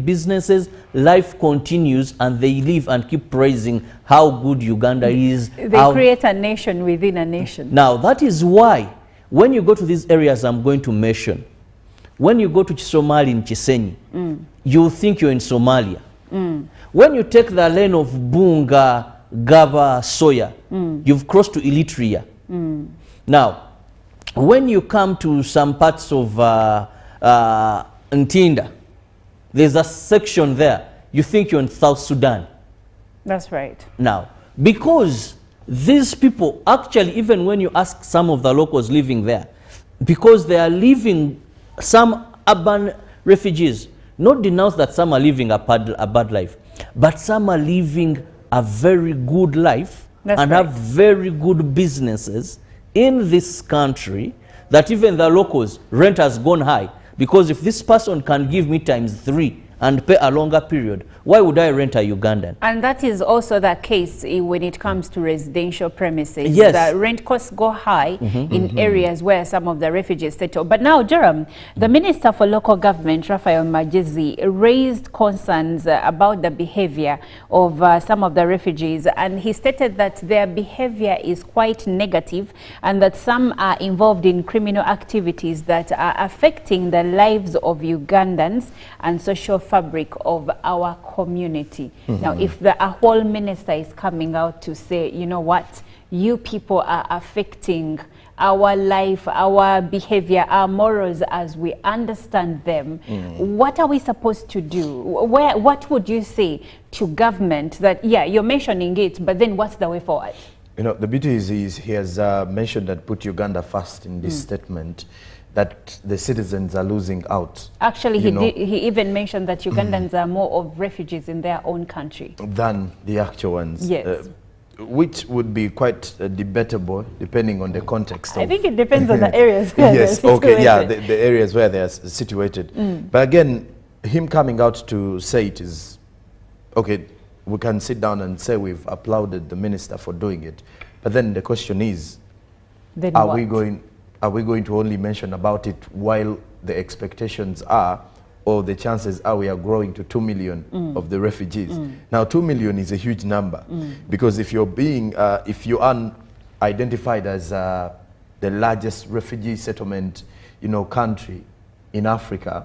businesses. Life continues, and they live and keep praising how good Uganda is. They create a nation within a nation. Now, that is why when you go to these areas I'm going to mention, when you go to Somali in Chisenyi, you think you're in Somalia. When you take the lane of Bunga, Gaba, Soya, you've crossed to Eritrea. Now, when you come to some parts of Ntinda. There's a section there. You think you're in South Sudan. That's right. Now, because these people, actually, even when you ask some of the locals living there, because they are living, some urban refugees, not denounce that some are living a bad life, but some are living a very good life. That's and right. Have very good businesses in this country, that even the locals, rent has gone high. Because if this person can give me ×3 and pay a longer period, why would I rent a Ugandan? And that is also the case when it comes to residential premises. Yes. The rent costs go high in areas where some of the refugees settle. But now, Jerome, the Minister for Local Government, Raphael Magezi, raised concerns about the behavior of some of the refugees. And he stated that their behavior is quite negative and that some are involved in criminal activities that are affecting the lives of Ugandans and social fabric of our community. Now, if a whole minister is coming out to say, you know what, you people are affecting our life, our behavior, our morals as we understand them, what are we supposed to do? What would you say to government that, yeah, you're mentioning it, but then what's the way forward? You know, the beauty is he has mentioned that put Uganda first in this statement, that the citizens are losing out. Actually, he even mentioned that Ugandans are more of refugees in their own country than the actual ones. Yes. Which would be quite debatable depending on the context. I think it depends on the areas where yes, okay, yeah, the areas where they are situated. But again, him coming out to say it is, okay, we can sit down and say we've applauded the minister for doing it. But then the question is, then are we going to only mention about it while the expectations are, or the chances are we are growing to 2 million of the refugees? Now, 2 million is a huge number, because if you're being, if you are identified as the largest refugee settlement, country in Africa,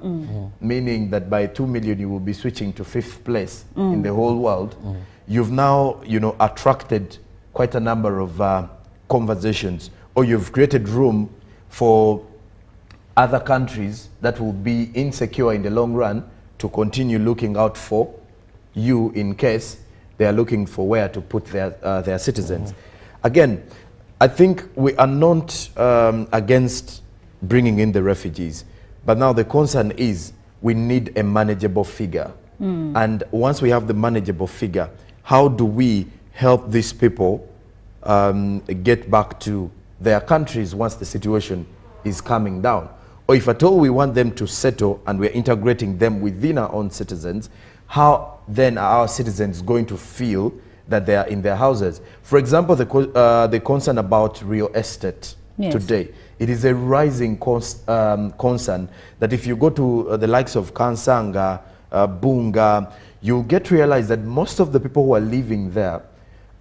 meaning that by 2 million you will be switching to 5th place in the whole world, you've now, attracted quite a number of conversations, or you've created room for other countries that will be insecure in the long run to continue looking out for you in case they are looking for where to put their citizens. Again, I think we are not against bringing in the refugees, but now the concern is we need a manageable figure. And once we have the manageable figure, how do we help these people get back to their countries once the situation is coming down? Or if at all we want them to settle and we're integrating them within our own citizens, how then are our citizens going to feel that they are in their houses? For example, the concern about real estate today. It is a rising concern that if you go to the likes of Kansanga, Bunga, you'll get to realize that most of the people who are living there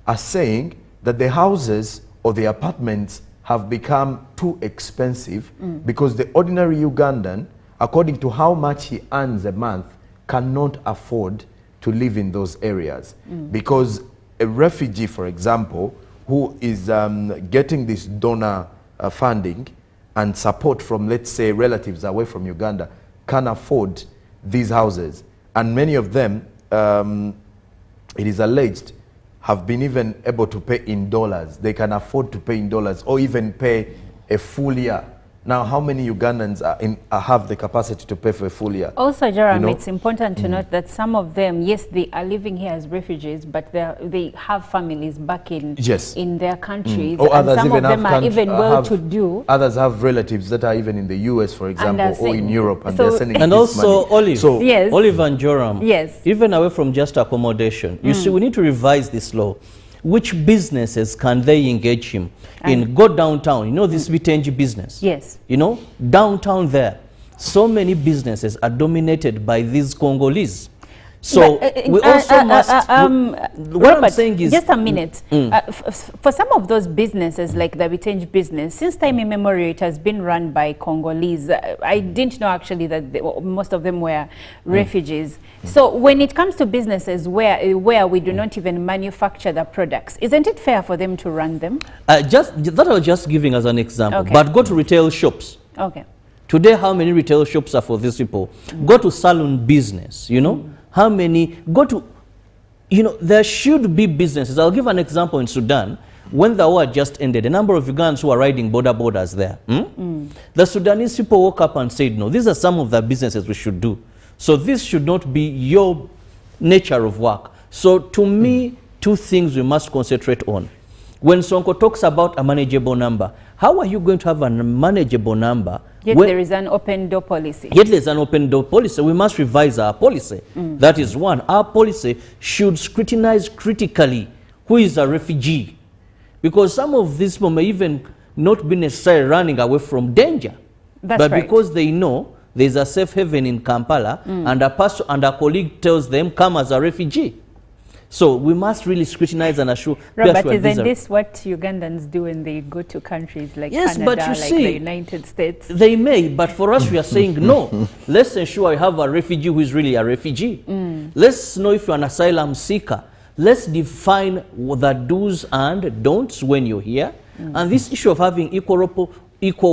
are saying that the houses or the apartments have become too expensive because the ordinary Ugandan, according to how much he earns a month, cannot afford to live in those areas. Because a refugee, for example, who is getting this donor funding and support from, let's say, relatives away from Uganda, can afford these houses. And many of them, it is alleged, have been even able to pay in dollars. They can afford to pay in dollars or even pay a full year. Now, how many Ugandans have the capacity to pay for a full year? Also, Jerome, it's important to note that some of them, yes, they are living here as refugees, but they have families back in their countries. Or and others some even of them are even well-to-do. Others have relatives that are even in the US, for example, or in Europe, and they're sending and this also, money. Olive and Joram, even away from just accommodation, you see, we need to revise this law. Which businesses can they engage him in? Go downtown, this Vitenji business. Yes. Downtown there, so many businesses are dominated by these Congolese. So we also must, what I'm saying is... Just a minute. For some of those businesses, like the Vitenji business, since time immemorial, it has been run by Congolese. I didn't know actually that most of them were refugees. So when it comes to businesses where we do not even manufacture the products, isn't it fair for them to run them? That I was just giving as an example. But go to retail shops. Today, how many retail shops are for these people? Go to salon business, you know? How many? Go to, you know, there should be businesses. I'll give an example in Sudan. When the war just ended, a number of Ugandans who are riding borders there. The Sudanese people woke up and said, no, these are some of the businesses we should do. So this should not be your nature of work. So to me, two things we must concentrate on. When Sonko talks about a manageable number, how are you going to have a manageable number? Yet there is an open door policy. Yet there's an open door policy. We must revise our policy. That is one. Our policy should scrutinize critically who is a refugee. Because some of these people may even not be necessarily running away from danger. But because they know there's a safe haven in Kampala, and a person and a colleague tells them, come as a refugee. So we must really scrutinize and assure. Robert, isn't this what Ugandans do when they go to countries like Canada, but like see, the United States? They may, but for us we are saying no. Let's ensure I have a refugee who is really a refugee. Let's know if you're an asylum seeker. Let's define the do's and don'ts when you're here. And this issue of having equal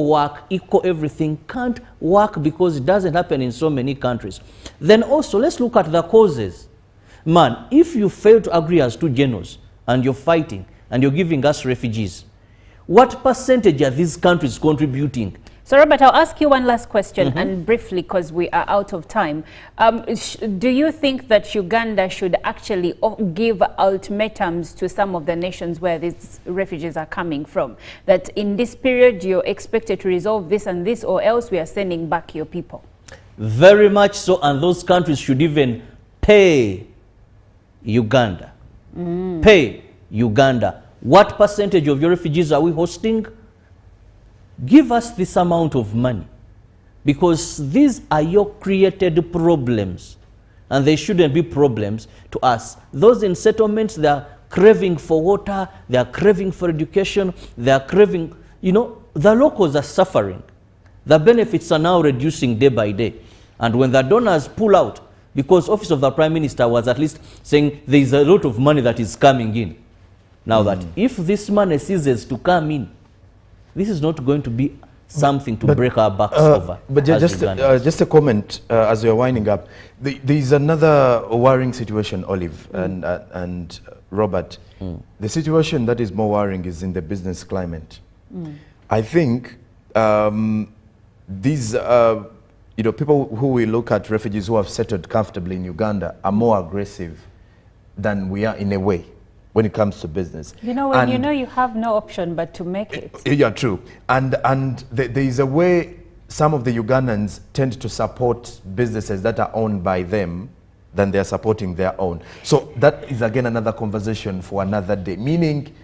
work, equal everything can't work because it doesn't happen in so many countries. Then also, let's look at the causes. Man, if you fail to agree as two generals and you're fighting and you're giving us refugees, what percentage are these countries contributing? So, Robert, I'll ask you one last question, and briefly, because we are out of time. Do you think that Uganda should actually give ultimatums to some of the nations where these refugees are coming from? That in this period, you're expected to resolve this and this, or else we are sending back your people? Very much so, and those countries should even pay Uganda. Pay Uganda. What percentage of your refugees are we hosting? Give us this amount of money, because these are your created problems, and they shouldn't be problems to us. Those in settlements, they are craving for water, they are craving for education, they are craving, you know, the locals are suffering. The benefits are now reducing day by day. And when the donors pull out, because Office of the Prime Minister was at least saying there is a lot of money that is coming in. Now that if this money ceases to come in, this is not going to be something to break our backs over. But just a comment as we are winding up. There is another worrying situation, Olive and Robert. The situation that is more worrying is in the business climate. I think these people who we look at, refugees who have settled comfortably in Uganda, are more aggressive than we are in a way when it comes to business. You know, when you know you have no option but to make it. Yeah, true. And there is a way some of the Ugandans tend to support businesses that are owned by them than they are supporting their own. So that is again another conversation for another day. Meaning,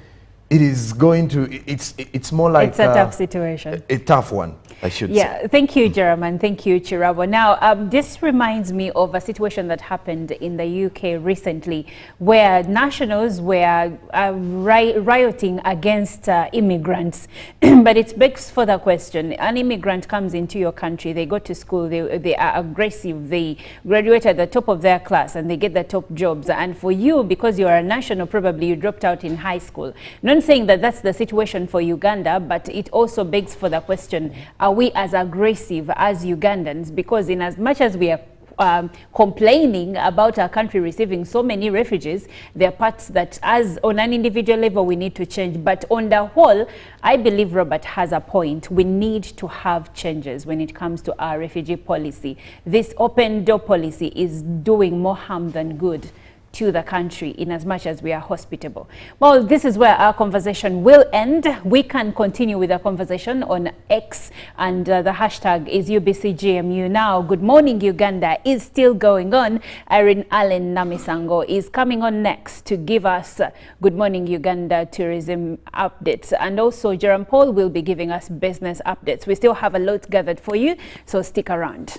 it is going to, it's more like it's a tough situation. A tough one, I should say. Yeah, thank you, Jeremy, and thank you, Chirabo. Now, this reminds me of a situation that happened in the UK recently, where nationals were rioting against immigrants. But it begs for the question: an immigrant comes into your country, they go to school, they are aggressive, they graduate at the top of their class, and they get the top jobs. And for you, because you are a national, probably you dropped out in high school. Not saying that that's the situation for Uganda, but it also begs for the question: are we as aggressive as Ugandans? Because in as much as we are complaining about our country receiving so many refugees, there are parts that, as on an individual level, we need to change. But on the whole, I believe Robert has a point. We need to have changes when it comes to our refugee policy. This open door policy is doing more harm than good to the country, in as much as we are hospitable. Well, this is where our conversation will end. We can continue with the conversation on X, and the hashtag is UBCGMU. Now, Good Morning Uganda is still going on. Irene Allen Namisango is coming on next to give us Good Morning Uganda tourism updates, and also Jerome Paul will be giving us business updates. We still have a lot gathered for you, so stick around.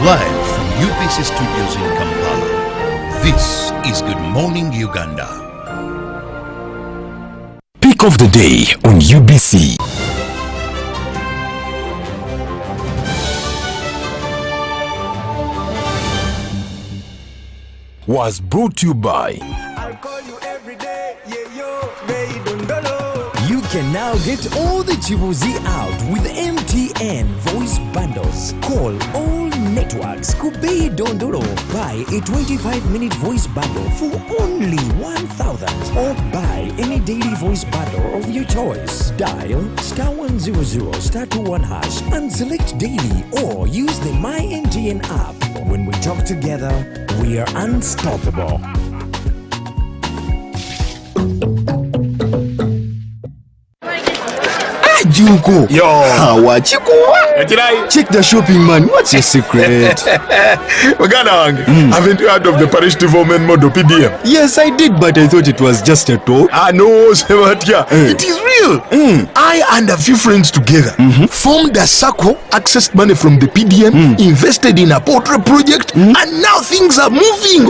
Live from UPC Studios in Kampala, this is Good Morning Uganda. Pick of the day on UBC. was brought to you by I'll call you every day, yeah, yo, may don't know. You can now get all the Chibuzi out with MTN voice bundles. Call all networks, Kubei Dondoro. Buy a 25-minute voice bundle for only 1,000 or buy any daily voice bundle of your choice. Dial *100*21# and select daily or use the My MTN app. When we talk together, we are unstoppable. Juko. Yo. Check the shopping, man. What's your secret? Uganda, haven't you heard of the parish development model PDM? Yes, I did, but I thought it was just a talk. No, Sebatia. It is real. I and a few friends together formed a circle, accessed money from the PDM, invested in a poultry project, and now things are moving.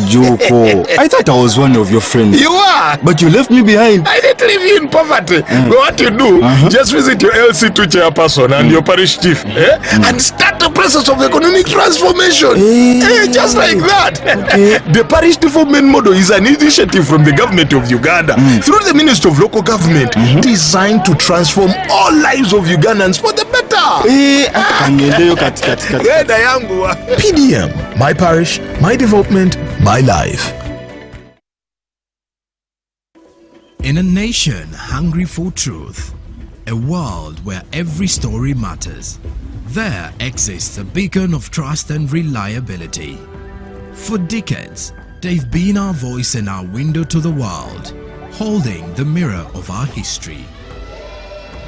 Juko. I thought I was one of your friends. You are. But you left me behind. I didn't leave you in poverty. But what you do, just visit your LC2 chairperson and your parish chief and start the process of economic transformation. Just like that. The parish development model is an initiative from the government of Uganda through the Ministry of Local Government designed to transform all lives of Ugandans for the better. PDM, my parish, my development, my life. In a nation hungry for truth, a world where every story matters, there exists a beacon of trust and reliability. For decades, they've been our voice and our window to the world, holding the mirror of our history.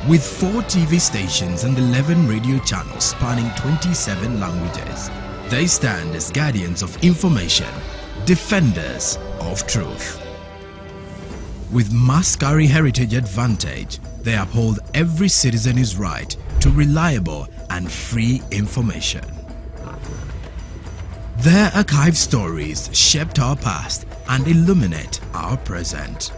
With 4 TV stations and 11 radio channels spanning 27 languages, they stand as guardians of information, defenders of truth. With Maskari Heritage Advantage, they uphold every citizen's right to reliable and free information. Their archived stories shaped our past and illuminate our present.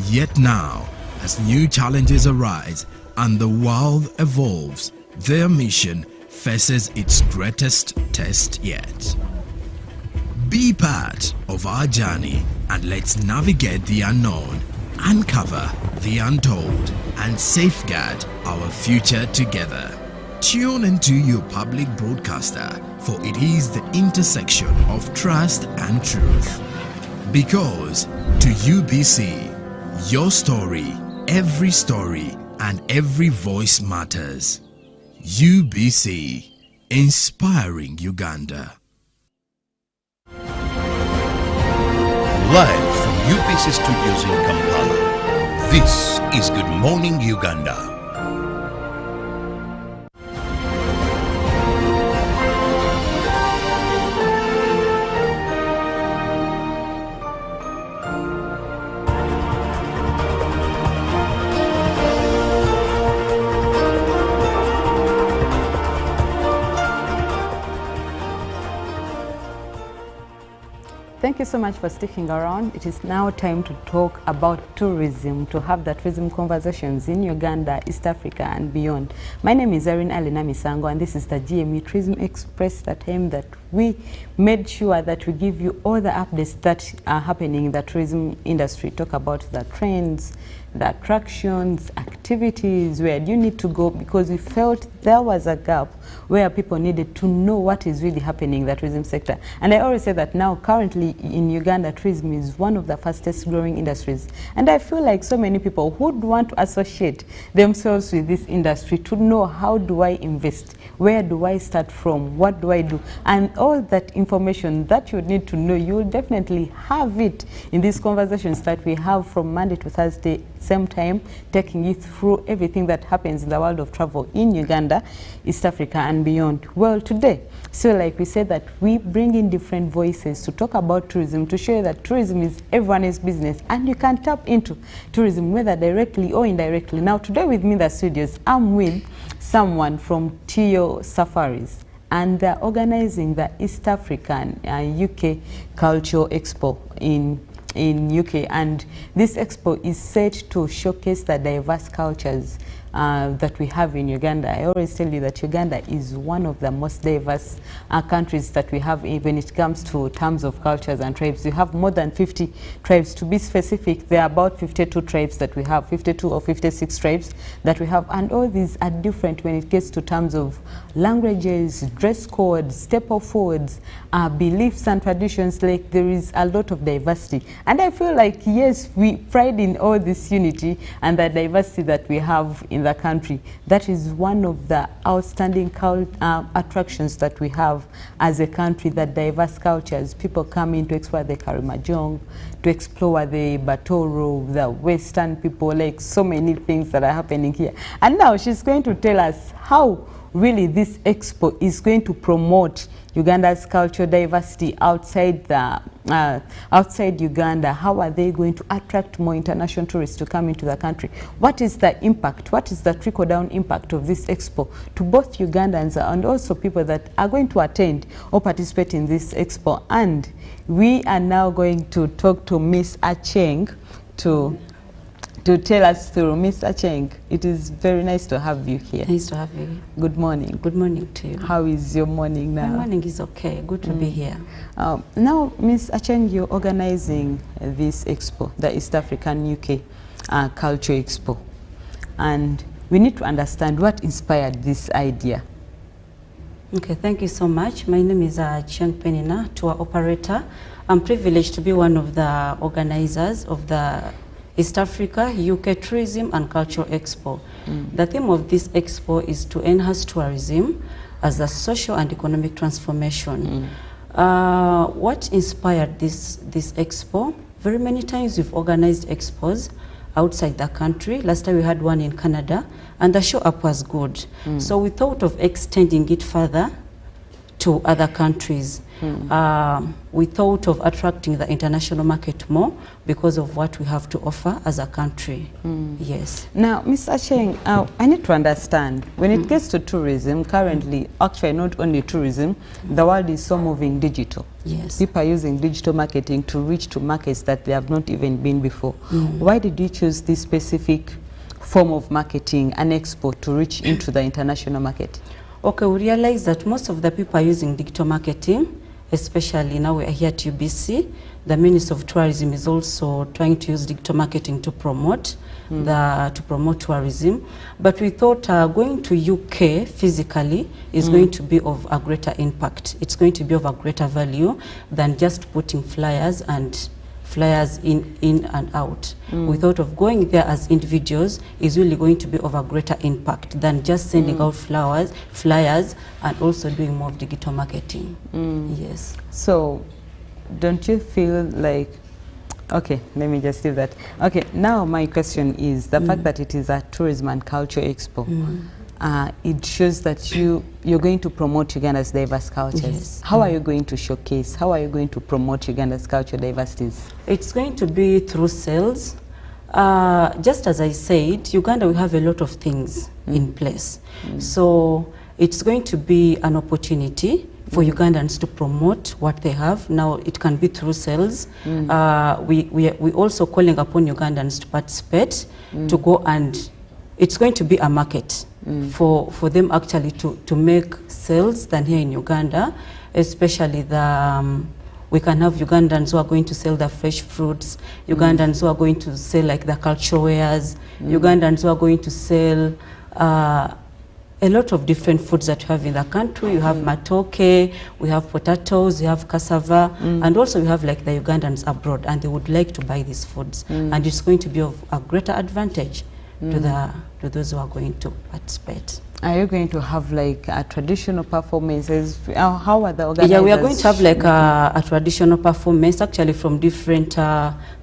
Yet now, as new challenges arise and the world evolves, their mission faces its greatest test yet. Be part of our journey and let's navigate the unknown, uncover the untold, and safeguard our future together. Tune into your public broadcaster, for it is the intersection of trust and truth. Because to UBC, your story, every story, and every voice matters. UBC, inspiring Uganda. Live from UPC Studios in Kampala, this is Good Morning Uganda. Thank you so much for sticking around. It is now time to talk about tourism, to have the tourism conversations in Uganda, East Africa and beyond. My name is Erin Alina Misango and this is the GME Tourism Express, the time that we made sure that we give you all the updates that are happening in the tourism industry, talk about the trends, the attractions, activities, where you need to go, because we felt there was a gap where people needed to know what is really happening in the tourism sector. And I always say that now, currently in Uganda, tourism is one of the fastest growing industries. And I feel like so many people would want to associate themselves with this industry to know, how do I invest? Where do I start from? What do I do? And all that information that you need to know, you will definitely have it in these conversations that we have from Monday to Thursday, same time, taking you through everything that happens in the world of travel in Uganda, East Africa and beyond. Well, today, so like we said, that we bring in different voices to talk about tourism, to show you that tourism is everyone's business and you can tap into tourism whether directly or indirectly. Now today with me in the studios, I'm with someone from Tio Safaris, and they're organizing the East African UK Cultural Expo in UK, and this expo is set to showcase the diverse cultures that we have in Uganda. I always tell you that Uganda is one of the most diverse countries that we have when it comes to terms of cultures and tribes. We have more than 50 tribes. To be specific, there are about 52 tribes that we have, 52 or 56 tribes that we have, and all these are different when it gets to terms of languages, dress codes, staple foods, beliefs and traditions. Like, there is a lot of diversity, and I feel like, yes, we pride in all this unity and the diversity that we have in the country. That is one of the outstanding attractions that we have as a country, that diverse cultures. People come in to explore the Karimajong, to explore the Batoro, the Western people, like so many things that are happening here. And now she's going to tell us how really this expo is going to promote Uganda's cultural diversity outside the outside Uganda. How are they going to attract more international tourists to come into the country? What is the impact? What is the trickle-down impact of this expo to both Ugandans and also people that are going to attend or participate in this expo? And we are now going to talk to Miss Acheng to tell us through. Miss Acheng, it is very nice to have you here. Nice to have you. Good morning. Good morning to you. How is your morning now? My morning is okay. Good to be here. Now, Miss Acheng, you're organizing this expo, the East African UK Culture Expo. And we need to understand what inspired this idea. Okay, thank you so much. My name is Chiang Penina, tour operator. I'm privileged to be one of the organizers of the East Africa UK Tourism and Cultural Expo. The theme of this expo is to enhance tourism as a social and economic transformation. What inspired this expo? Very many times we've organized expos outside the country. Last time we had one in Canada, and the show up was good. So we thought of extending it further to other countries. We thought of attracting the international market more because of what we have to offer as a country. Yes. Now, Ms. Acheng, I need to understand, when it gets to tourism, currently, actually not only tourism, the world is so moving digital. Yes. People are using digital marketing to reach to markets that they have not even been before. Why did you choose this specific form of marketing, an expo, to reach into the international market? Okay, we realize that most of the people are using digital marketing, especially now we are here at UBC. The Ministry of Tourism is also trying to use digital marketing to promote tourism. But we thought going to UK physically is going to be of a greater impact. It's going to be of a greater value than just putting flyers in and out. We thought of going there as individuals is really going to be of a greater impact than just sending out flyers and also doing more of digital marketing. Yes. So don't you feel like, okay, let me just do that. Okay, now my question is the fact that it is a tourism and culture expo. It shows that you're going to promote Uganda's diverse cultures. Yes. How are you going to showcase? How are you going to promote Uganda's cultural diversities? It's going to be through sales. Just as I said, Uganda, we have a lot of things in place. So it's going to be an opportunity for Ugandans to promote what they have. Now it can be through sales. We also calling upon Ugandans to participate, to go, and it's going to be a market for them actually to make sales than here in Uganda, especially we can have Ugandans who are going to sell the fresh fruits, Ugandans who are going to sell like the cultural wares, Ugandans who are going to sell a lot of different foods that we have in the country. You have matoke, we have potatoes, we have cassava, and also we have like the Ugandans abroad, and they would like to buy these foods, and it's going to be of a greater advantage to those who are going to participate. Are you going to have like traditional performances? How are the organizers? Yeah, we are going to have like a traditional performance actually from different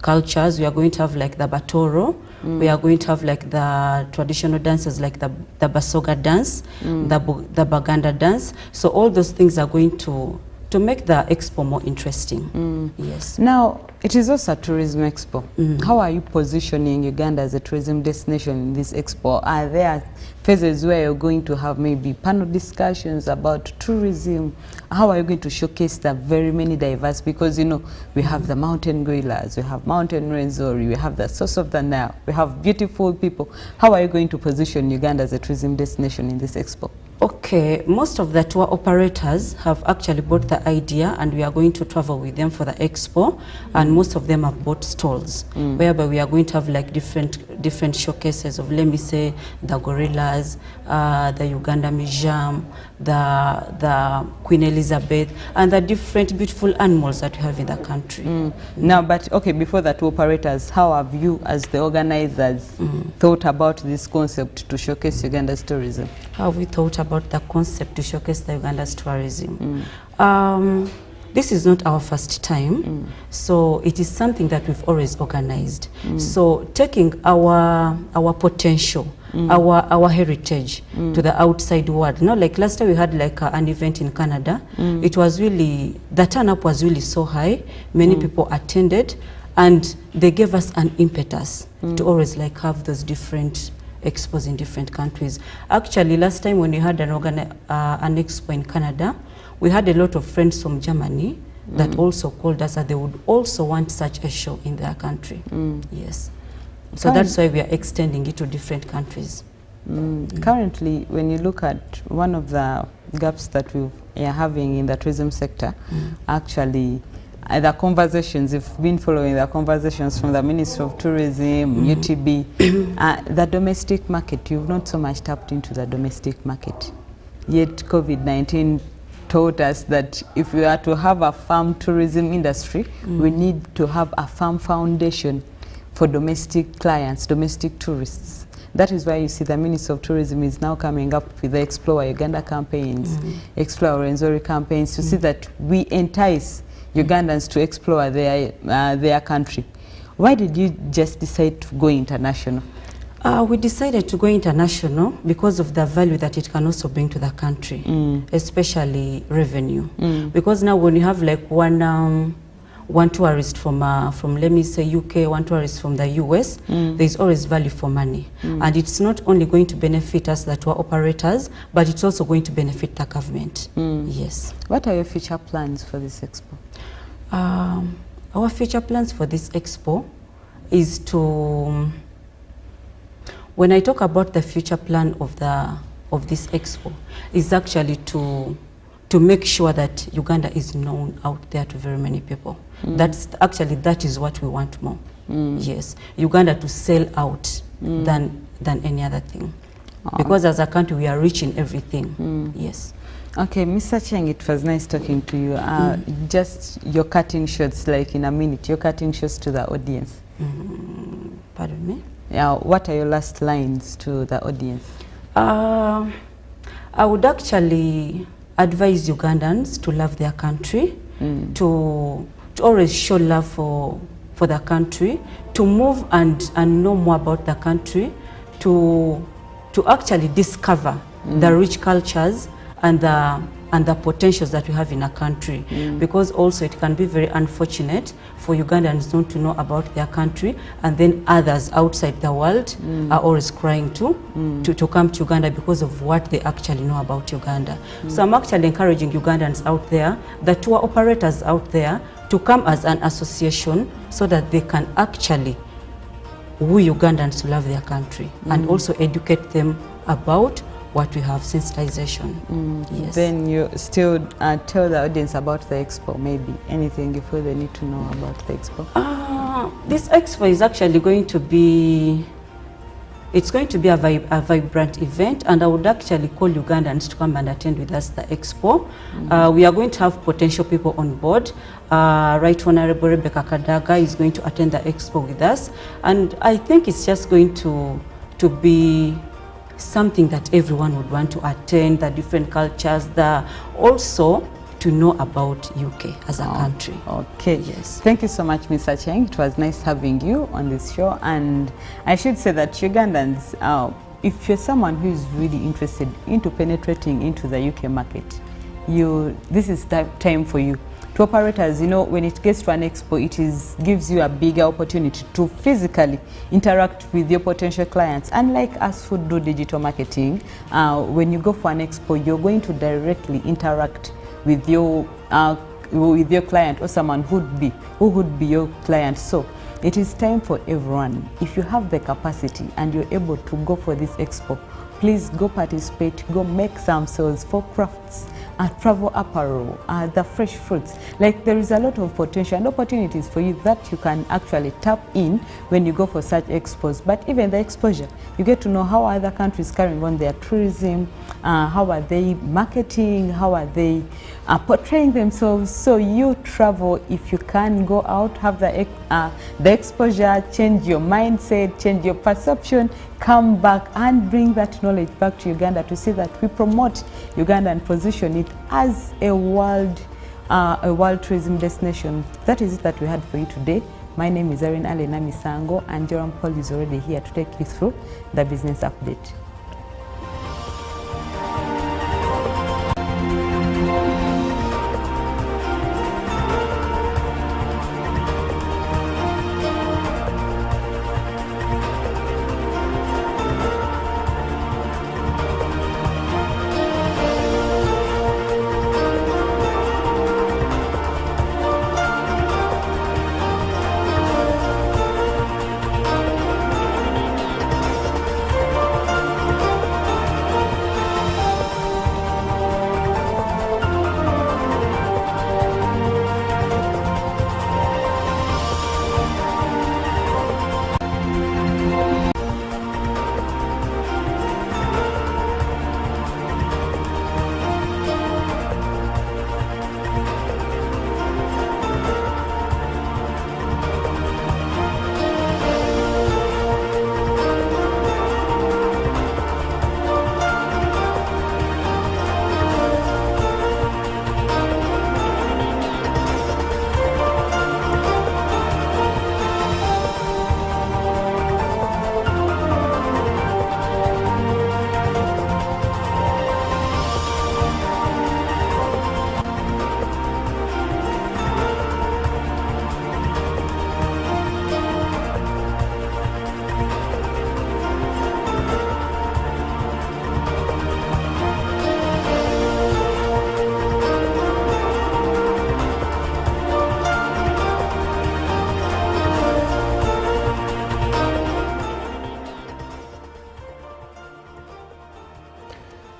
cultures. We are going to have like the Batoro. We are going to have like the traditional dances like the Basoga dance, the Baganda dance. So all those things are going to make the expo more interesting. Yes. Now, it is also a tourism expo. How are you positioning Uganda as a tourism destination in this expo? Are there phases where you're going to have maybe panel discussions about tourism? How are you going to showcase the very many diverse, because you know we have the mountain gorillas, we have mountain renzori, we have the source of the Nile, we have beautiful people. How are you going to position Uganda as a tourism destination in this expo? Okay, most of the tour operators have actually bought the idea, and we are going to travel with them for the expo, and most of them have bought stalls, whereby we are going to have like different showcases of, let me say, the gorillas, the Uganda Museum, the Queen Elizabeth, and the different beautiful animals that we have in the country. Now, but okay, before that, operators, how have you as the organizers thought about this concept to showcase Uganda's tourism? How have we thought about the concept to showcase the Uganda's tourism? This is not our first time, so it is something that we've always organized. So taking our potential, our heritage to the outside world. You know, like last time we had like an event in Canada. It was really, the turn-up was really so high. Many people attended, and they gave us an impetus to always like have those different expos in different countries. Actually, last time when we had an expo in Canada, we had a lot of friends from Germany that also called us that they would also want such a show in their country. Yes. So that's why we are extending it to different countries. Currently, when you look at one of the gaps that we are having in the tourism sector, actually, the conversations, if you've been following the conversations from the Ministry of Tourism, UTB, the domestic market, you've not so much tapped into the domestic market. Yet COVID-19 taught us that if we are to have a firm tourism industry, we need to have a firm foundation for domestic clients, domestic tourists. That is why you see the Ministry of Tourism is now coming up with the Explore Uganda campaigns, Explore Renzori campaigns, to see that we entice Ugandans to explore their country. Why did you just decide to go international? We decided to go international because of the value that it can also bring to the country, especially revenue. Because now when you have like one tourist from let me say UK, one tourist from the US, there's always value for money. And it's not only going to benefit us, the tour operators, but it's also going to benefit the government. Yes. What are your future plans for this expo? Our future plans for this expo is to, when I talk about the future plan of this expo, is actually to make sure that Uganda is known out there to very many people. That is what we want more. Yes, Uganda to sell out than any other thing. Because as a country we are rich in everything. Yes. Okay, Mr. Cheng, it was nice talking to you. Just your cutting shots, like in a minute, your cutting shots to the audience. Pardon me? Yeah, what are your last lines to the audience? I would actually advise Ugandans to love their country, to always show love for the country, to move and know more about the country, to actually discover the rich cultures and the potentials that we have in a country. Because also it can be very unfortunate for Ugandans not to know about their country, and then others outside the world are always crying to come to Uganda because of what they actually know about Uganda. So I'm actually encouraging Ugandans out there, the tour operators out there, to come as an association so that they can actually woo Ugandans to love their country and also educate them about what we have, sensitization. Yes. Then you still tell the audience about the expo, maybe anything you feel they need to know about the expo. This expo is actually going to be, it's going to be a vibrant event, and I would actually call Ugandans to come and attend with us the expo. We are going to have potential people on board. Right Honorable Rebecca Kadaga is going to attend the expo with us, and I think it's just going to be something that everyone would want to attend, the different cultures, also to know about UK as a country. Okay. Yes. Thank you so much, Mr. Cheng. It was nice having you on this show. And I should say that Ugandans, if you're someone who is really interested into penetrating into the UK market, this is time for you. To operators, you know, when it gets to an expo, gives you a bigger opportunity to physically interact with your potential clients. Unlike us who do digital marketing, when you go for an expo, you're going to directly interact with your client or someone who would be your client. So it is time for everyone. If you have the capacity and you're able to go for this expo, please go participate, go make some sales for crafts, travel apparel, the fresh fruits. Like, there is a lot of potential and opportunities for you that you can actually tap in when you go for such expos. But even the exposure, you get to know how other countries carrying on their tourism, how are they marketing, how are they portraying themselves. So you travel, if you can go out, have the exposure, change your mindset, change your perception, come back and bring that knowledge back to Uganda to see that we promote Uganda and position it as a world tourism destination. That is it that we had for you today. My name is Erin Alena Misango, and Joram Paul is already here to take you through the business update.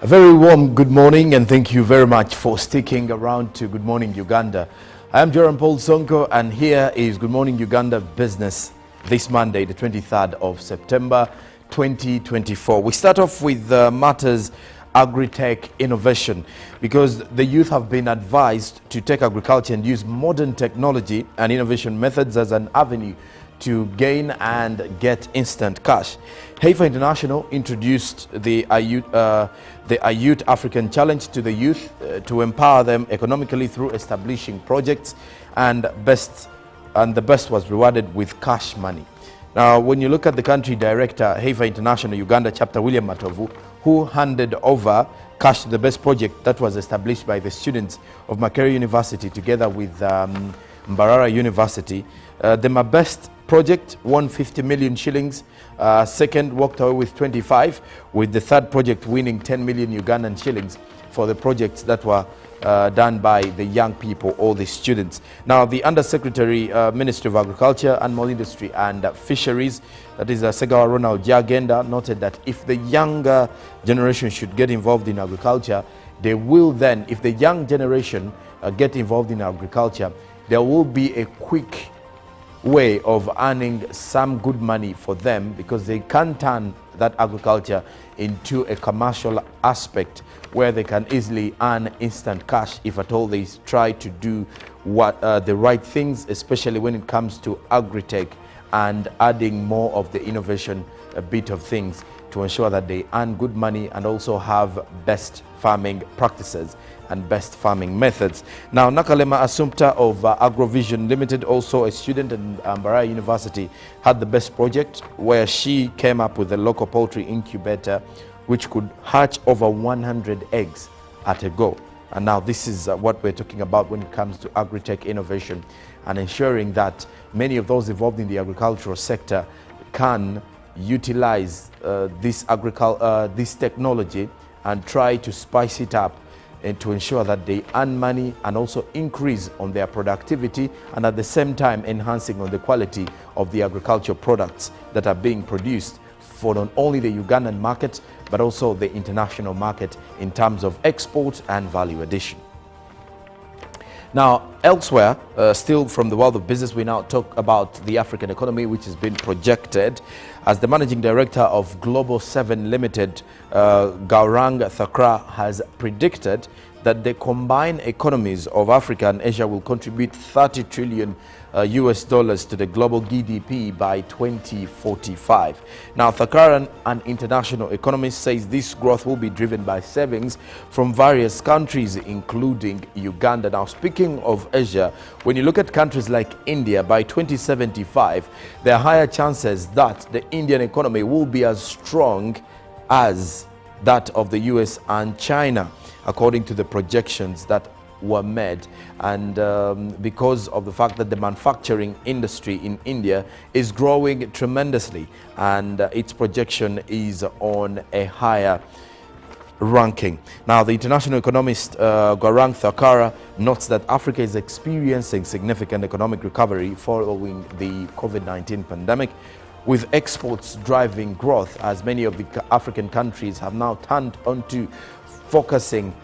A very warm good morning, and thank you very much for sticking around to Good Morning Uganda. I am Joram Paul Sonko, and here is Good Morning Uganda Business this Monday, the 23rd of September 2024. We start off with matters agri-tech innovation, because the youth have been advised to take agriculture and use modern technology and innovation methods as an avenue to gain and get instant cash. Heifer International introduced the Ayut African Challenge to the youth to empower them economically through establishing projects, and the best was rewarded with cash money. Now, when you look at the country director, Heifer International Uganda chapter, William Matovu, who handed over cash to the best project that was established by the students of Makerere University together with Mbarara University. The Mabest project won 50 million shillings, second walked away with 25, with the third project winning 10 million Ugandan shillings for the projects that were done by the young people or the students. Now, the Undersecretary, Ministry of Agriculture, Animal Industry and Fisheries, that is Segawa Ronald Jagenda, noted that if the younger generation should get involved in agriculture, they will then, if the young generation get involved in agriculture, there will be a quick way of earning some good money for them, because they can turn that agriculture into a commercial aspect where they can easily earn instant cash if at all they try to do what the right things, especially when it comes to agri-tech and adding more of the innovation bit of things to ensure that they earn good money and also have best farming practices and best farming methods. Now, Nakalema Assumpta of Agrovision Limited, also a student at Mbarara University, had the best project where she came up with a local poultry incubator which could hatch over 100 eggs at a go. And now this is what we're talking about when it comes to agri-tech innovation and ensuring that many of those involved in the agricultural sector can utilize this technology and try to spice it up and to ensure that they earn money and also increase on their productivity, and at the same time enhancing on the quality of the agricultural products that are being produced for not only the Ugandan market but also the international market in terms of export and value addition. Now, elsewhere, still from the world of business, we now talk about the African economy, which has been projected as the managing director of Global 7 Limited, Gaurang Thakra, has predicted that the combined economies of Africa and Asia will contribute 30 trillion US dollars to the global GDP by 2045. Now, Thakra, an international economist, says this growth will be driven by savings from various countries, including Uganda. Now, speaking of Asia, when you look at countries like India, by 2075, there are higher chances that the Indian economy will be as strong as that of the US and China, according to the projections that were made. And because of the fact that the manufacturing industry in India is growing tremendously, and its projection is on a higher ranking. Now, the international economist Gaurang Thakra notes that Africa is experiencing significant economic recovery following the COVID-19 pandemic, with exports driving growth, as many of the African countries have now turned onto focusing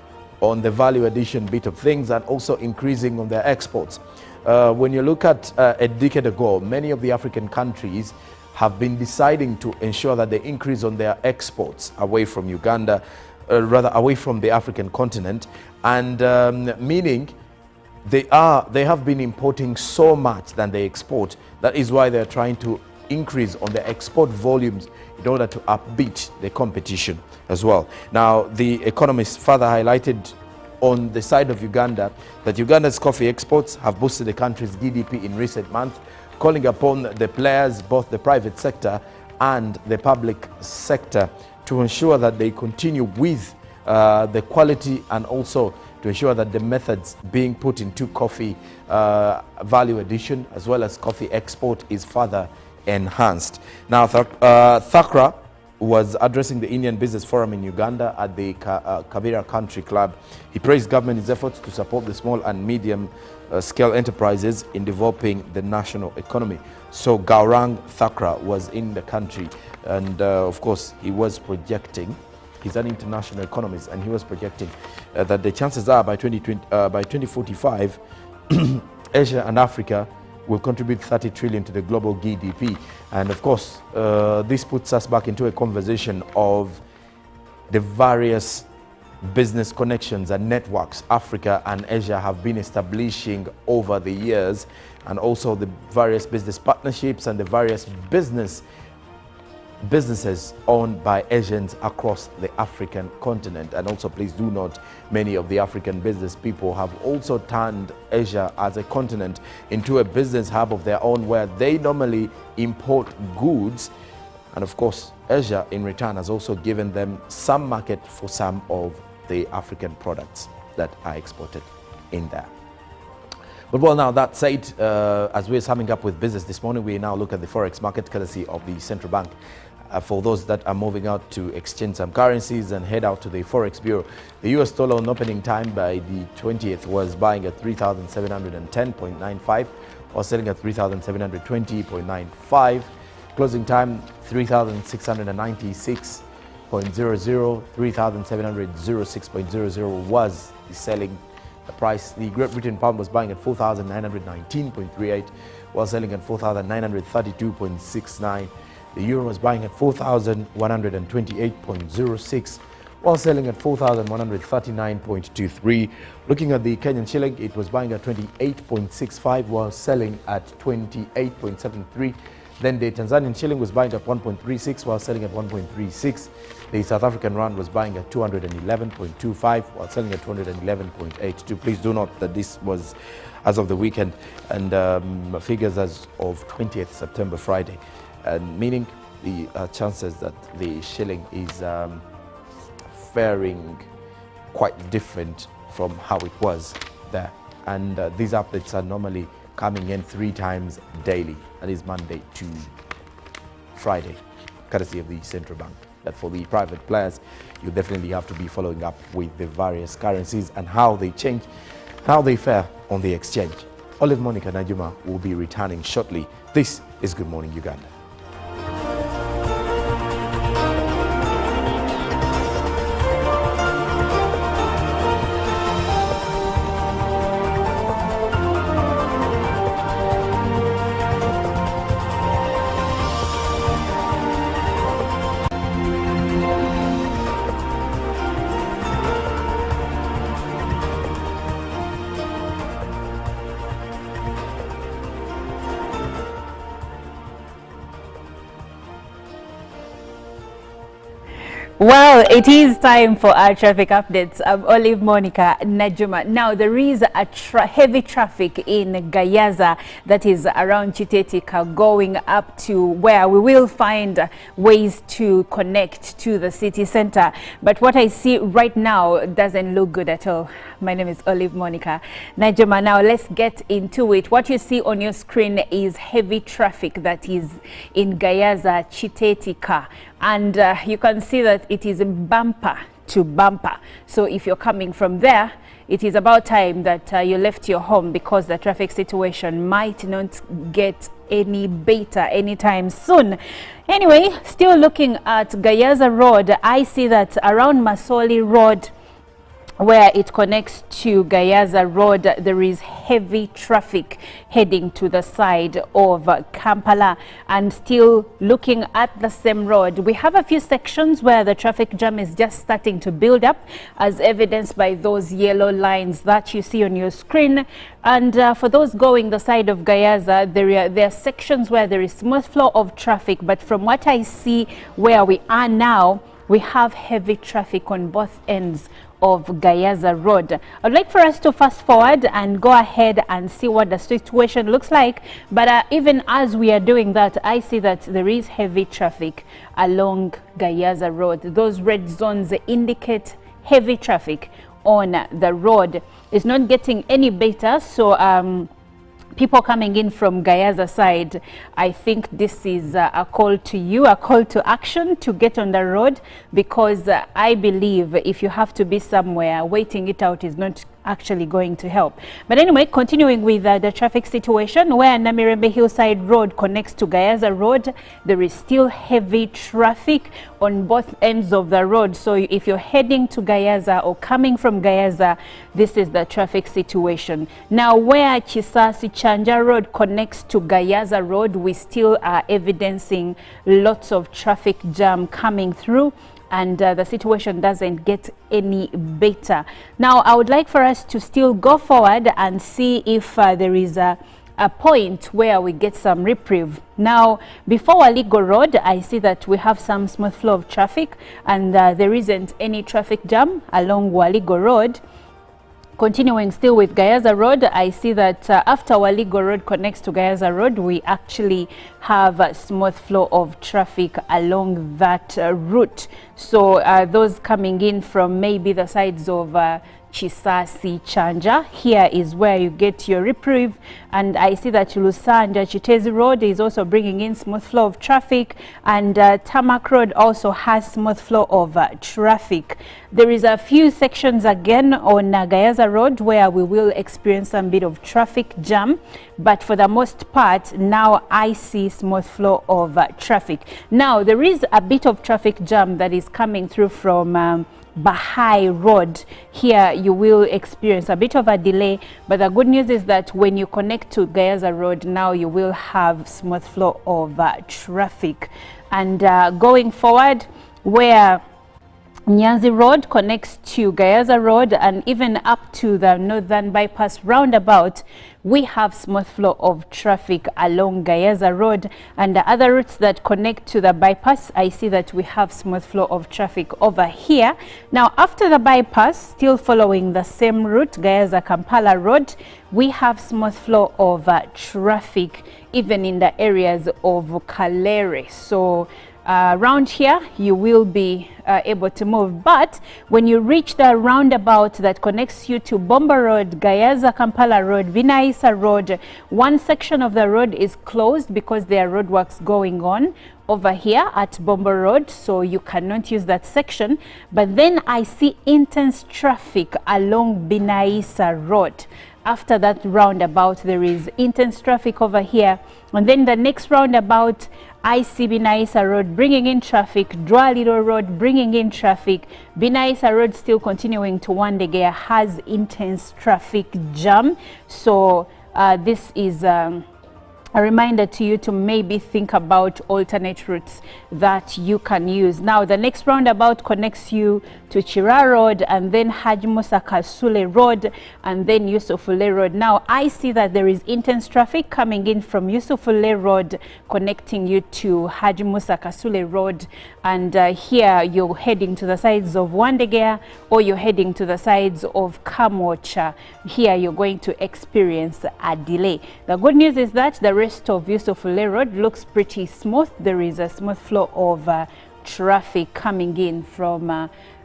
on the value addition bit of things and also increasing on their exports. When you look at a decade ago, many of the African countries have been deciding to ensure that they increase on their exports away from Uganda, rather away from the African continent, and meaning they have been importing so much than they export. That is why they're trying to increase on the export volumes in order to upbeat the competition as well. Now, the economist further highlighted on the side of Uganda that Uganda's coffee exports have boosted the country's GDP in recent months, calling upon the players, both the private sector and the public sector, to ensure that they continue with the quality and also to ensure that the methods being put into coffee value addition as well as coffee export is further enhanced. Now, Thakra was addressing the Indian Business Forum in Uganda at the Kavira Country Club. He praised government's efforts to support the small and medium scale enterprises in developing the national economy. So Gaurang Thakra was in the country, and of course he was projecting, he's an international economist, and he was projecting that the chances are by 2045 Asia and Africa will contribute 30 trillion to the global GDP. And of course, this puts us back into a conversation of the various business connections and networks Africa and Asia have been establishing over the years, and also the various business partnerships and the various businesses owned by Asians across the African continent. And also, please do note, many of the African business people have also turned Asia as a continent into a business hub of their own, where they normally import goods, and of course Asia in return has also given them some market for some of the African products that are exported in there. But well, now that said, as we're summing up with business this morning, we now look at the forex market courtesy of the central bank. For those that are moving out to exchange some currencies and head out to the Forex Bureau, the US dollar on opening time by the 20th was buying at 3,710.95 or selling at 3,720.95. Closing time 3,696.00, 3,706.00 was the selling price. The Great Britain pound was buying at 4,919.38 while selling at 4,932.69. The euro was buying at 4,128.06 while selling at 4,139.23. Looking at the Kenyan shilling, it was buying at 28.65 while selling at 28.73. Then the Tanzanian shilling was buying at 1.36 while selling at 1.36. The South African rand was buying at 211.25 while selling at 211.82. Please do note that this was as of the weekend, and figures as of 20th September, Friday. And meaning the chances that the shilling is faring quite different from how it was there. And these updates are normally coming in 3 times daily. That is Monday to Friday, courtesy of the central bank. That for the private players, you definitely have to be following up with the various currencies and how they change, how they fare on the exchange. Olive Monica Najuma will be returning shortly. This is Good Morning Uganda. Well, it is time for our traffic updates. I'm Olive Monica Najuma. Now, there is a heavy traffic in Gayaza, that is around Chitetika, going up to where we will find ways to connect to the city center. But what I see right now doesn't look good at all. My name is Olive Monica Najuma. Now, let's get into it. What you see on your screen is heavy traffic that is in Gayaza, Chitetika. And you can see that it is bumper to bumper. So if you're coming from there, it is about time that you left your home, because the traffic situation might not get any better anytime soon. Anyway, still looking at Gayaza Road, I see that around Masoli Road, where it connects to Gayaza Road, there is heavy traffic heading to the side of Kampala. And still looking at the same road, we have a few sections where the traffic jam is just starting to build up, as evidenced by those yellow lines that you see on your screen. And for those going the side of Gayaza, there are sections where there is smooth flow of traffic. But from what I see where we are now, we have heavy traffic on both ends of Gayaza Road. I'd like for us to fast forward and go ahead and see what the situation looks like. But even as we are doing that, I see that there is heavy traffic along Gayaza Road. Those red zones indicate heavy traffic on the road. It's not getting any better. So people coming in from Gayaza side, I think this is a call to you, a call to action to get on the road, because I believe if you have to be somewhere, waiting it out is not actually going to help. But anyway, continuing with the traffic situation, where Namirembe Hillside Road connects to Gayaza Road, there is still heavy traffic on both ends of the road. So if you're heading to Gayaza or coming from Gayaza, this is the traffic situation. Now, where Chisasi Chanja Road connects to Gayaza Road, we still are evidencing lots of traffic jam coming through, and the situation doesn't get any better. Now, I would like for us to still go forward and see if there is a point where we get some reprieve. Now, before Waligo Road, I see that we have some smooth flow of traffic, and there isn't any traffic jam along Waligo Road. Continuing still with Gayaza Road, I see that after Waligo Road connects to Gayaza Road, we actually have a smooth flow of traffic along that route. So those coming in from maybe the sides of Chisasi Chanja, here is where you get your reprieve. And I see that Lusanja Chitezi Road is also bringing in smooth flow of traffic, and Tamak Road also has smooth flow of traffic. There is a few sections again on Gayaza Road where we will experience some bit of traffic jam, but for the most part now I see smooth flow of traffic. Now, there is a bit of traffic jam that is coming through from Bahai Road. Here you will experience a bit of a delay, but the good news is that when you connect to Gayaza Road, now you will have smooth flow of traffic. And going forward, where Nyanzi Road connects to Gayaza Road and even up to the Northern Bypass roundabout, we have smooth flow of traffic along Gayaza Road. And the other routes that connect to the bypass, I see that we have smooth flow of traffic over here. Now, after the bypass, still following the same route, Gayaza Kampala Road, we have smooth flow of traffic even in the areas of Kalere. So around here, you will be able to move. But when you reach the roundabout that connects you to Bomba Road, Gayaza Kampala Road, Binaisa Road, one section of the road is closed because there are roadworks going on over here at Bomba Road, so you cannot use that section. But then I see intense traffic along Binaisa Road. After that roundabout, there is intense traffic over here. And then the next roundabout, I see Binaisa Road bringing in traffic, Dwa Little Road bringing in traffic. Binaisa Road still continuing to Wandegea has intense traffic jam. So this is a reminder to you to maybe think about alternate routes that you can use. Now, the next roundabout connects you to Chira Road and then Haji Musa Kasule Road and then Yusufule Road. Now, I see that there is intense traffic coming in from Yusufule Road connecting you to Haji Musa Kasule Road. And here you're heading to the sides of Wandegea or you're heading to the sides of Kamocha. Here you're going to experience a delay. The good news is that the rest of Yusufule Road looks pretty smooth. There is a smooth flow of traffic coming in from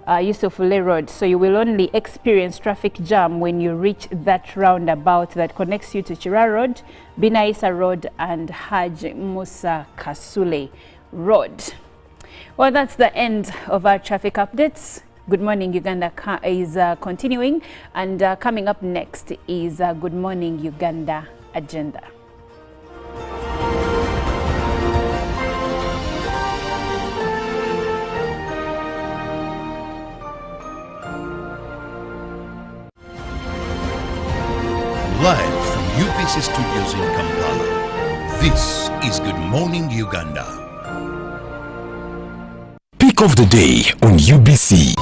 Yusufule Road. So you will only experience traffic jam when you reach that roundabout that connects you to Chira Road, Binaisa Road and Haj Musa Kasule Road. Well, that's the end of our traffic updates. Good Morning Uganda is continuing, and coming up next is Good Morning Uganda Agenda. Live from UPC Studios in Kampala, this is Good Morning Uganda. Pick of the day on UBC.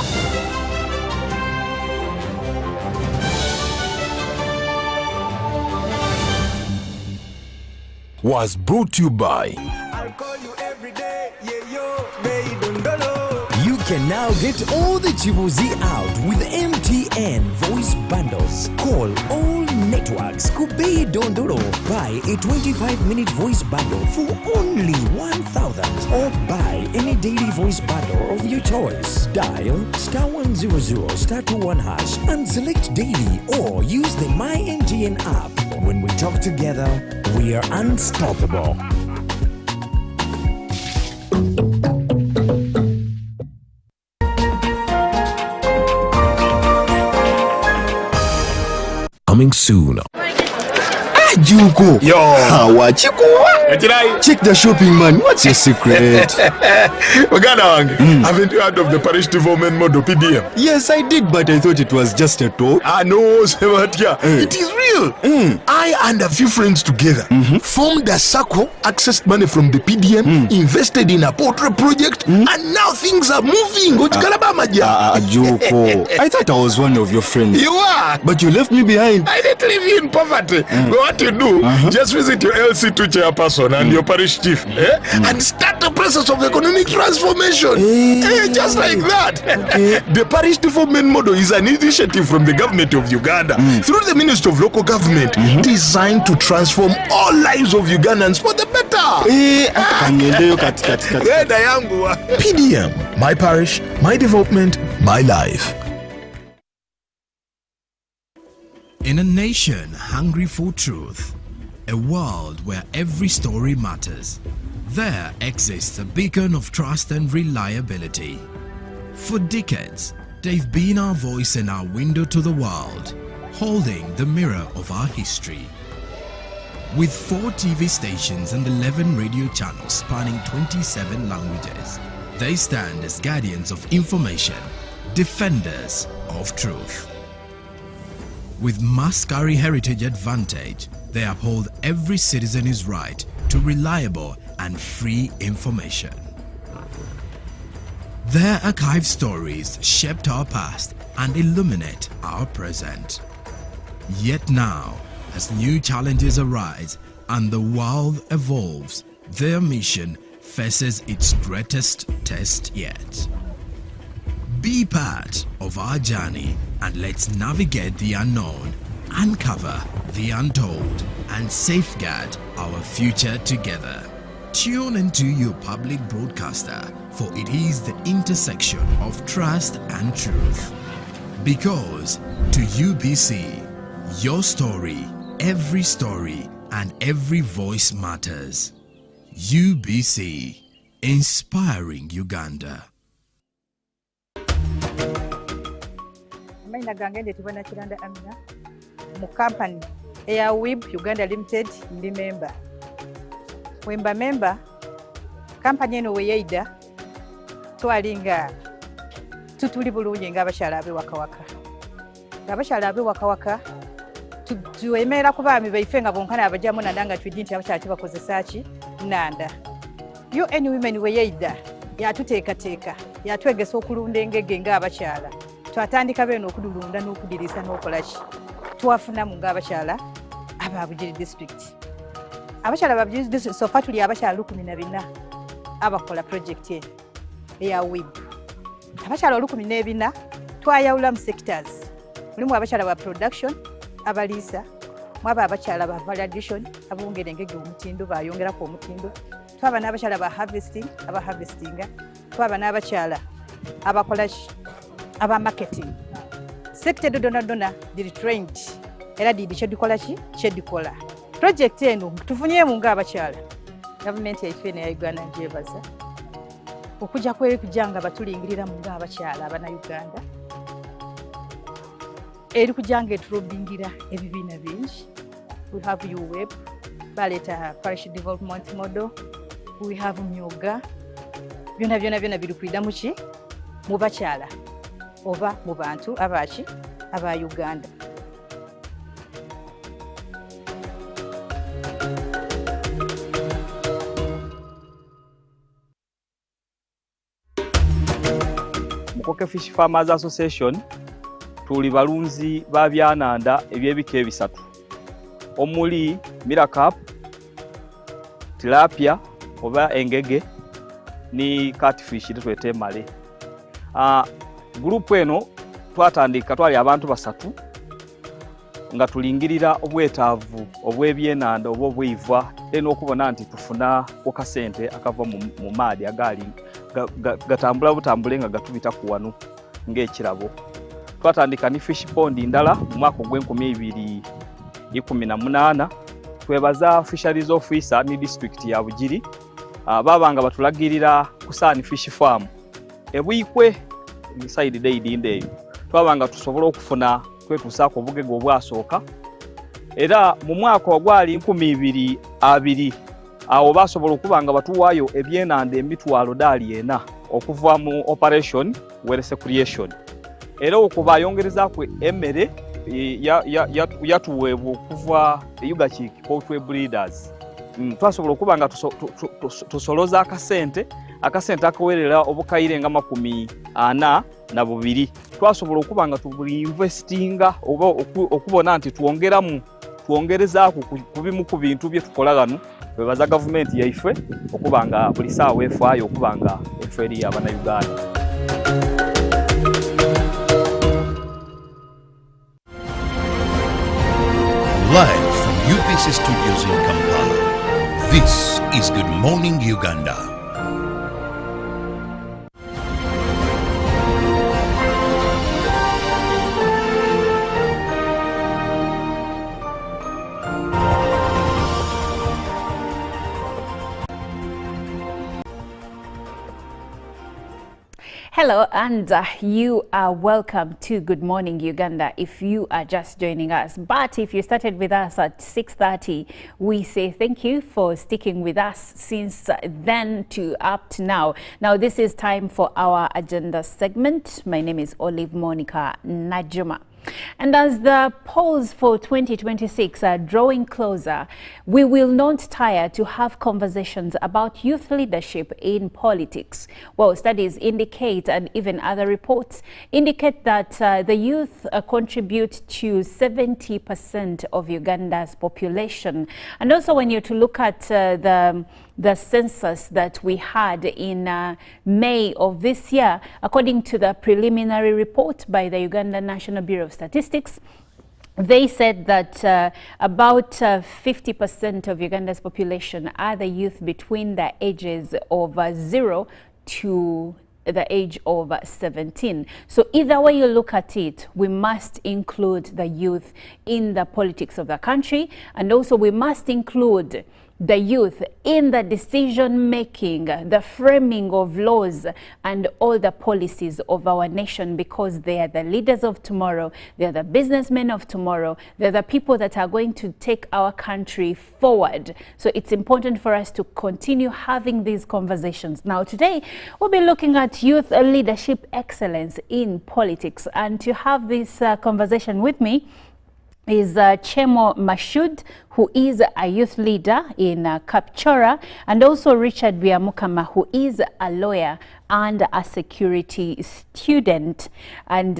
Was brought to you by I'll call you every day, yeah, yo, may don't know. You can now get all the Chibuzi out with MTN voice bundles. Call all networks Kubei Dondoro. Buy a 25-minute voice bundle for only 1,000 or buy any daily voice bundle of your choice. Dial *100*21# and select daily or use the My MTN app. When we talk together, we are unstoppable. Coming soon. Juko. Yo. Check the shopping, man. What's your secret? Uganda, haven't you heard of the parish development model PDM? Yes, I did, but I thought it was just a talk. No, Sebatia. It is real. I and a few friends together formed a circle, accessed money from the PDM, invested in a portrait project, and now things are moving. Juko. I thought I was one of your friends. You are. But you left me behind. I didn't leave you in poverty. What you do, just visit your LC2 chairperson and your parish chief and start the process of economic transformation. Just like that. The parish development model is an initiative from the government of Uganda through the Ministry of Local Government designed to transform all lives of Ugandans for the better. PDM, my parish, my development, my life. In a nation hungry for truth, a world where every story matters, there exists a beacon of trust and reliability. For decades, they've been our voice and our window to the world, holding the mirror of our history. With 4 TV stations and 11 radio channels spanning 27 languages, they stand as guardians of information, defenders of truth. With Maskari Heritage Advantage, they uphold every citizen's right to reliable and free information. Their archive stories shaped our past and illuminate our present. Yet now, as new challenges arise and the world evolves, their mission faces its greatest test yet. Be part of our journey and let's navigate the unknown, uncover the untold, and safeguard our future together. Tune into your public broadcaster, for it is the intersection of trust and truth. Because to UBC, your story, and every voice matters. UBC, inspiring Uganda. Amina gange ndetubona Kiranda Amina mu company eya WIB Uganda Limited ndi member. Wemba member company eno weyeida twalinga tutuli bulungi nga abakyala abe waka. Abakyala abe waka tuemera kubaami baife nga bonkana abajamu nanda nga twidi nti abakyala tebakozesa ki nanda. UN Women weyeida yatuteekateeka yatwegesa okulunda engege nga abakyala. Twatandika beno okudulunda n'okudirisa n'okolaki. Twafunamu nga abakyala aba Bugiri district. Abakyala ba Bugiri district so fatuli abakyala 14 abakola project eya WIB. Abakyala 14 twayawula mu sectors. Mulimu abakyala ba production, abaliisa, mwaba abakyala ba validation, abongera engege omutindo bayongerako omutindo. Twaba n'abakyala ba harvesting, harvestinga. Twaba n'abakyala abakola aba marketing. Sector dona diri trained. Era didi kyedikola ki? Kyedikola. Project eno tufunyemu nga abakyala. Government yaife ne ya Uganda njebaza. Okujja kujanga batulingirira mu nga abakyala abana Uganda. Eri kujanga eturobingira ebibiina bingi. We have UWeb, baleta parish development model. We have Myoga. Byona biri kwida muki mu bakyala oba mu bantu abaki aba Uganda. Mukoke Fish Farmers Association tuli balunzi ba byananda ebyebika ebisatu omuli Miracap, tilapia oba engege ni catfish twete male. Group eno twatandika twali abantu basatu nga tulingirira obwetaavu obwebyenanda obwivwa eno okubona nti tufuna okasente akava mu maadi agali gatambula butambule nga gatubita ku wanu ng'ekirabo. Twatandika ni fish pond ndala mu mwaka gw'2018. Twebaza fisheries officer ni district ya Bugiri babanga batulagirira kusaani fish farm ebwikwe inside day ndeyo twabanga tusobola okufuna kwetusaako obugege obwasooka era mu mwaka ogwali 2020 awo basobola okubanga batuwaayo ebyenanda emitwalo $4 okuva mu operation Werese Creation era okubayongerezaako emmere yatuweebwa okuva Ugachik Poultry Breeders. Twasobola okubanga tusoloza akasente akawerera obukayire nga 42. Twasobola okubanga tuinvestinga oba okubona nti twongerezaako kubimu ku bintu bye tukola gano. Bebaza government yaife okubanga buli saawa efaayo okubanga eferi abana Uganda. Live from UBC Studios in Kampala, this is Good Morning Uganda. Hello, and you are welcome to Good Morning Uganda if you are just joining us. But if you started with us at 6:30, we say thank you for sticking with us since then to up to now. Now, this is time for our agenda segment. My name is Olive Monica Najuma. And as the polls for 2026 are drawing closer, we will not tire to have conversations about youth leadership in politics. Well, studies indicate, and even other reports indicate, that the youth contribute to 70% of Uganda's population. And also, when you're to look at the census that we had in May of this year, according to the preliminary report by the Ugandan National Bureau of Statistics, they said that about 50% of Uganda's population are the youth between the ages of 0 to the age of 17. So either way you look at it, we must include the youth in the politics of the country, and also we must include the youth in the decision making, the framing of laws and all the policies of our nation, because they are the leaders of tomorrow, they are the businessmen of tomorrow, they're the people that are going to take our country forward. So it's important for us to continue having these conversations. Now today we'll be looking at youth leadership excellence in politics, and to have this conversation with me is Chemo Mashud, who is a youth leader in Kapchora, and also Richard Byamukama, who is a lawyer and a security student. And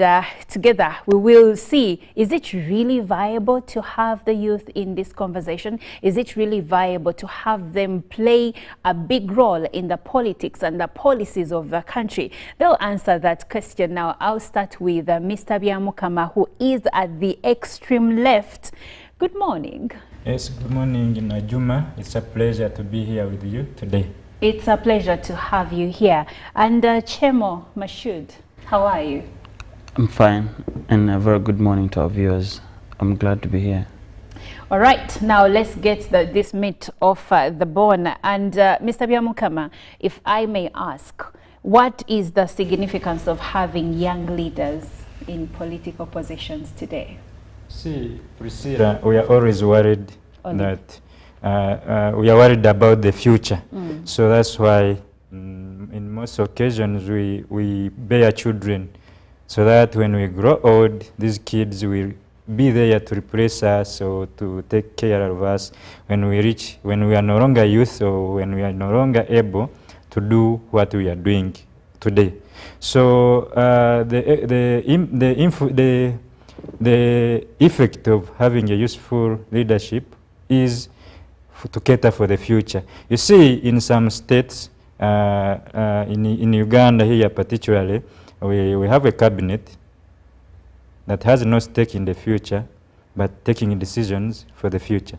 together we will see, is it really viable to have the youth in this conversation? Is it really viable to have them play a big role in the politics and the policies of the country? They'll answer that question. Now I'll start with Mr. Byamukama, who is at the extreme left. Good morning. Yes, good morning, Najuma. It's a pleasure to be here with you today. It's a pleasure to have you here. And Chemo Mashud, how are you? I'm fine, and a very good morning to our viewers. I'm glad to be here. All right, now let's get this meat off the bone. And Mr. Byamukama, if I may ask, what is the significance of having young leaders in political positions today? See, Priscilla, we are always worried that we are worried about the future. So that's why in most occasions we bear children, so that when we grow old, these kids will be there to replace us or to take care of us when we are no longer youth, or when we are no longer able to do what we are doing today. So the effect of having a useful leadership is to cater for the future. You see, in some states, in Uganda here particularly, we have a cabinet that has no stake in the future, but taking decisions for the future.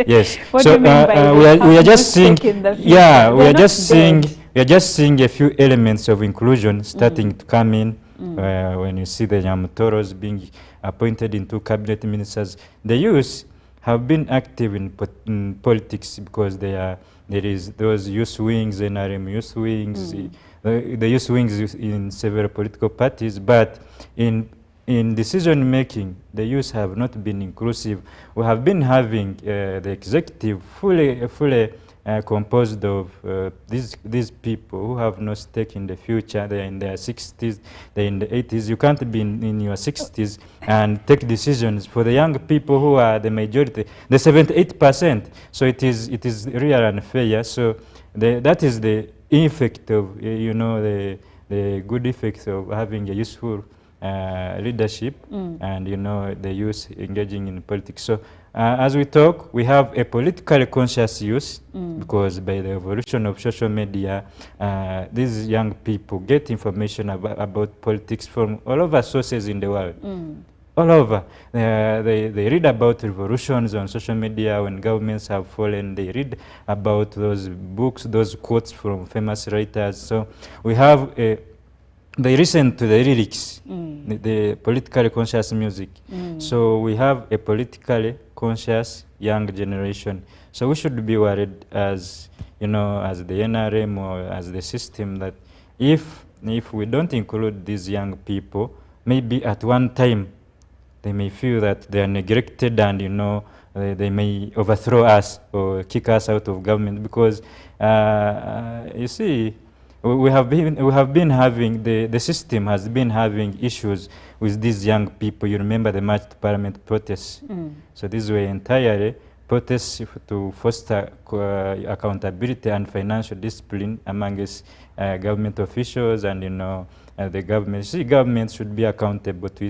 Yes. What so do you mean by we are just seeing, yeah, we are just seeing a few elements of inclusion starting to come in. When you see the Nyamutoros being appointed into cabinet ministers, the youth have been active in politics, because there is those youth wings, NRM youth wings, the youth wings in several political parties, but in decision making, the youth have not been inclusive. We have been having the executive fully composed of these people who have no stake in the future. They are in their 60s, they are in the 80s. You can't be in your 60s and take decisions for the young people who are the majority, the 78%. So it is real unfair. So that is the effect of, the good effect of having a useful leadership and, the youth engaging in politics. So as we talk, we have a politically conscious youth, because by the evolution of social media, these young people get information about politics from all over sources in the world. All over. They read about revolutions on social media when governments have fallen. They read about those books, those quotes from famous writers. So we have they listen to the lyrics, the politically conscious music. So we have a politically conscious young generation. So we should be worried as, as the NRM or as the system, that if we don't include these young people, maybe at one time they may feel that they are neglected, and they may overthrow us or kick us out of government, because you see, we have been having, the system has been having issues with these young people. You remember the March to Parliament protests. So these were entirely protests to foster accountability and financial discipline amongst government officials and the government. See, government should be accountable to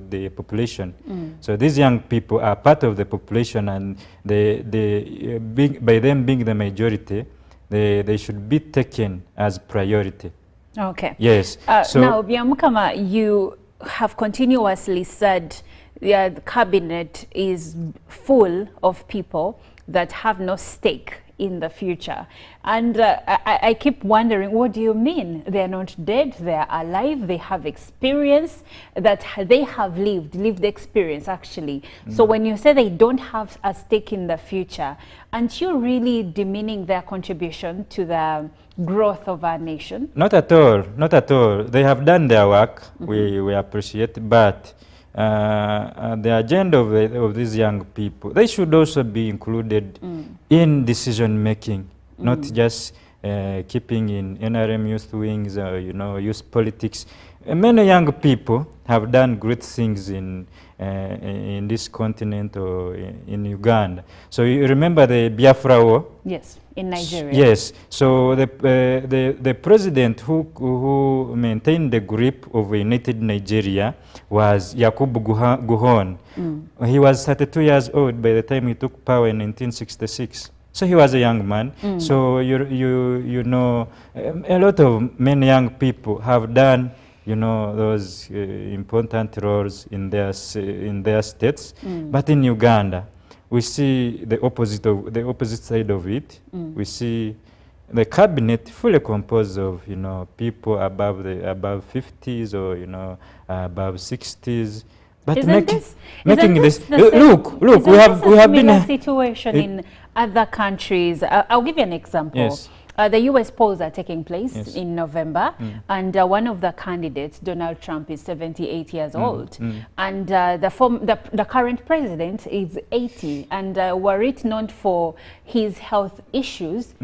the population. So these young people are part of the population, and by them being the majority, they should be taken as priority. Okay. Yes. So now, Byamukama, you have continuously said the cabinet is full of people that have no stake in the future. And I keep wondering, what do you mean? They're not dead, they're alive, they have experience, that they have lived experience actually. So when you say they don't have a stake in the future, aren't you really demeaning their contribution to the growth of our nation? Not at all, not at all. They have done their work, we appreciate, but the agenda of these young people, they should also be included in decision making, not just keeping in NRM youth wings or youth politics. Many young people have done great things in this continent or in Uganda. So you remember the Biafra War? Yes, in Nigeria. Yes. So the president who maintained the grip of united Nigeria was Yakubu Gowon. He was 32 years old by the time he took power in 1966. So he was a young man. So you know, a lot of many young people have done those important roles in their states. But in Uganda, we see the opposite side of it. We see the cabinet fully composed of people above 50s or above 60s. But making this look, we have been a situation in other countries. I'll give you an example. Yes. The US polls are taking place in November, and one of the candidates, Donald Trump, is 78 years old, and the current president is 80. And were it not for his health issues,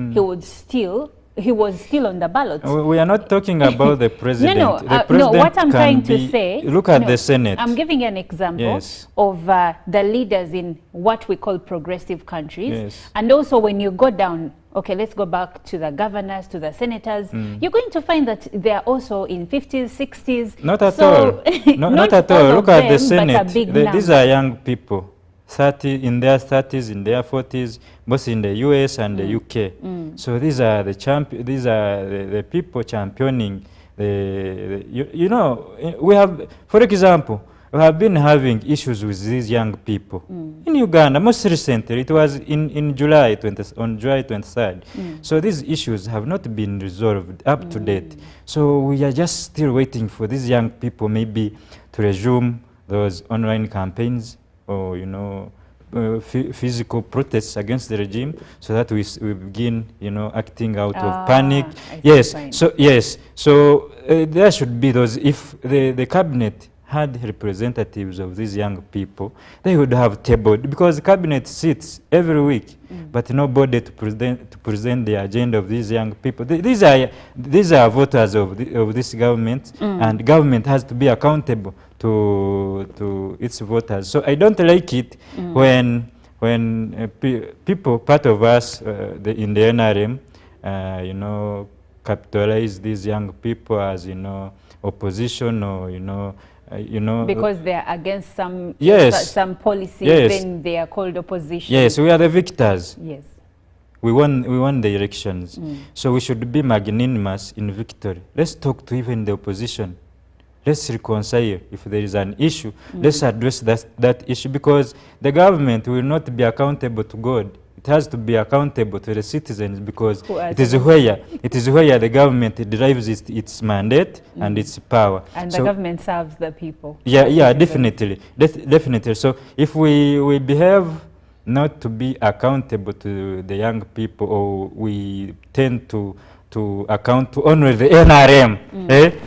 he was still on the ballot. We are not talking about the president. No, the president what I'm trying to say, look at the Senate. I'm giving you an example of the leaders in what we call progressive countries. And also when you go down, okay, let's go back to the governors, to the senators, you're going to find that they're also in 50s, 60s. Not at all. Not at all. Look at the Senate. These are young people. In their 30s, in their 40s, both in the US and the UK. So these are the people championing we have, for example, we have been having issues with these young people. In Uganda, most recently, it was on July 23rd. So these issues have not been resolved up to date. So we are just still waiting for these young people maybe to resume those online campaigns or physical protests against the regime, so that we begin acting out of panic. So there should be those. If the cabinet had representatives of these young people, they would have tabled, because the cabinet sits every week, but nobody to present the agenda of these young people. These are voters of this government, and government has to be accountable to its voters. So I don't like it when people, part of us in the NRM, capitalize these young people as opposition, or because they are against some policies, then they are called opposition. Yes, we are the victors. Yes, we won the elections, so we should be magnanimous in victory. Let's talk to even the opposition. Let's reconcile. If there is an issue, let's address that issue, because the government will not be accountable to God. It has to be accountable to the citizens, because it is where the government derives its mandate and its power. And the government serves the people. Yeah, definitely. Definitely. So if we behave not to be accountable to the young people, or we tend to account to only the NRM.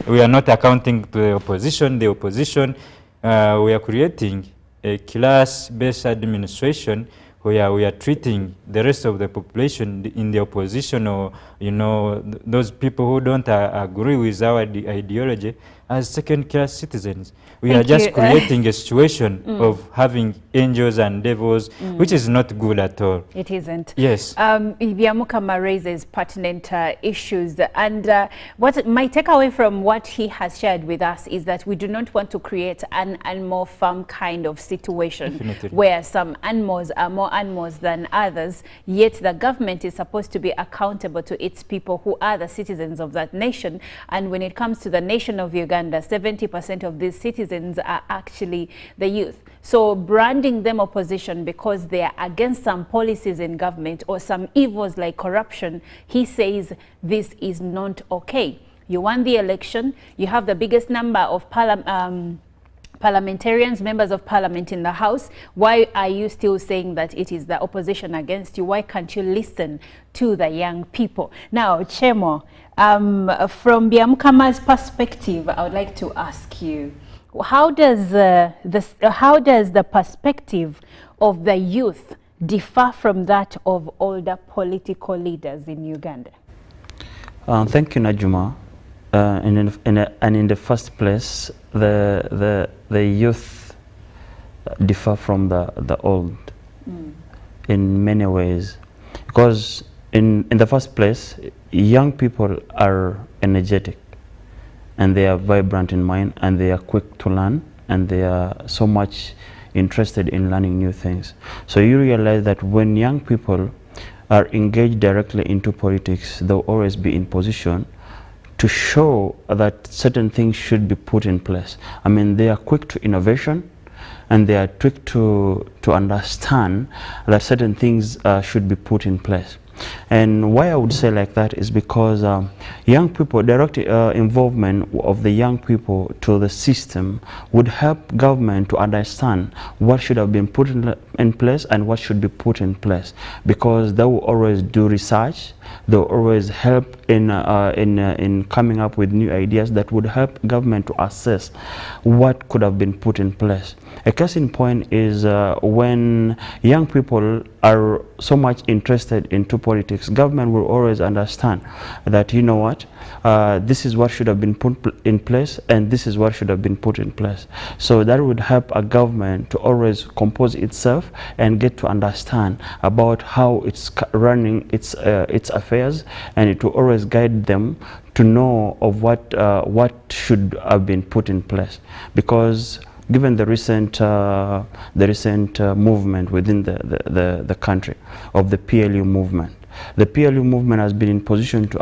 We are not accounting to the opposition. The opposition, we are creating a class-based administration where we are treating the rest of the population in the opposition, or those people who don't agree with our ideology, as second-class citizens. We are just creating a situation of having angels and devils, which is not good at all. It isn't. Yes. Byamukama raises pertinent issues, and what my takeaway from what he has shared with us is that we do not want to create an animal farm kind of situation where some animals are more animals than others, yet the government is supposed to be accountable to its people, who are the citizens of that nation. And when it comes to the nation of Uganda, 70% of these citizens are actually the youth. So branding them opposition because they are against some policies in government or some evils like corruption, he says this is not okay. You won the election, you have the biggest number of parliamentarians, members of parliament in the House. Why are you still saying that it is the opposition against you? Why can't you listen to the young people? Now, Chemo, from Biamukama's perspective, I would like to ask you, how does the perspective of the youth differ from that of older political leaders in Uganda? Thank you, Najuma. And in the first place, the youth differ from the old in many ways, because in the first place, young people are energetic and they are vibrant in mind and they are quick to learn and they are so much interested in learning new things. So you realize that when young people are engaged directly into politics, they'll always be in position to show that certain things should be put in place. I mean, they are quick to innovation and they are quick to understand that certain things should be put in place. And why I would say like that is because young people, direct involvement of the young people to the system would help government to understand what should have been put in place and what should be put in place, because they will always do research. They will always help in coming up with new ideas that would help government to assess what could have been put in place. A case in point is when young people are so much interested into politics, government will always understand that, you know what, this is what should have been put in place and this is what should have been put in place. So that would help a government to always compose itself and get to understand about how it's running its affairs, and it will always guide them to know of what should have been put in place. Because given the recent movement within the country of the PLU movement, the PLU movement has been in position to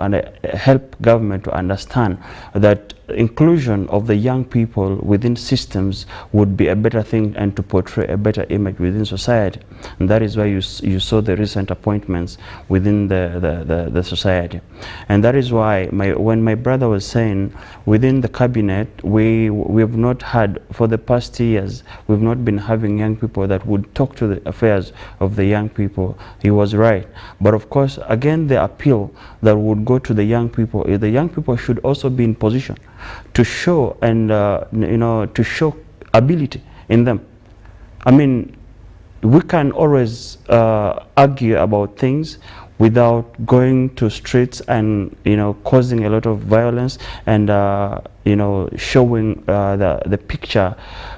help government to understand that inclusion of the young people within systems would be a better thing and to portray a better image within society. And that is why you saw the recent appointments within the society. And that is why when my brother was saying within the cabinet, we have not had, for the past years, we've not been having young people that would talk to the affairs of the young people. He was right. But of course, again, the appeal that would go to the young people is the young people should also be in position to show and to show ability in them. I mean, we can always argue about things without going to streets and causing a lot of violence and showing the picture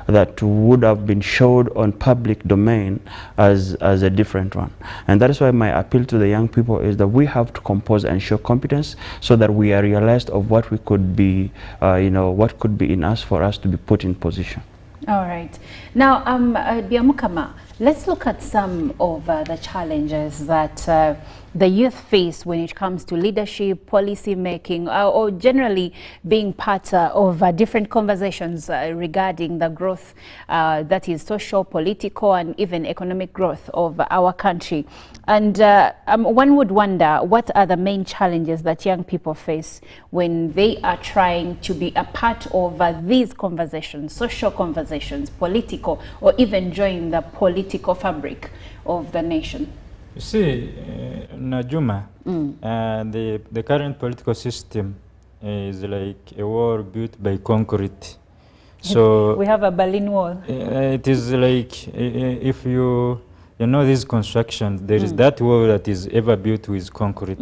that would have been showed on public domain as a different one. And that is why my appeal to the young people is that we have to compose and show competence so that we are realized of what we could be, what could be in us for us to be put in position. All right. Now, Biamukama, let's look at some of the challenges that the youth face when it comes to leadership, policy making, or generally being part of different conversations regarding the growth that is social, political, and even economic growth of our country. And one would wonder, what are the main challenges that young people face when they are trying to be a part of these conversations, social conversations, political, or even join the political fabric of the nation? You see, Najuma, the current political system is like a wall built by concrete. So we have a Berlin Wall. It is like if you know these constructions, there is that wall that is ever built with concrete.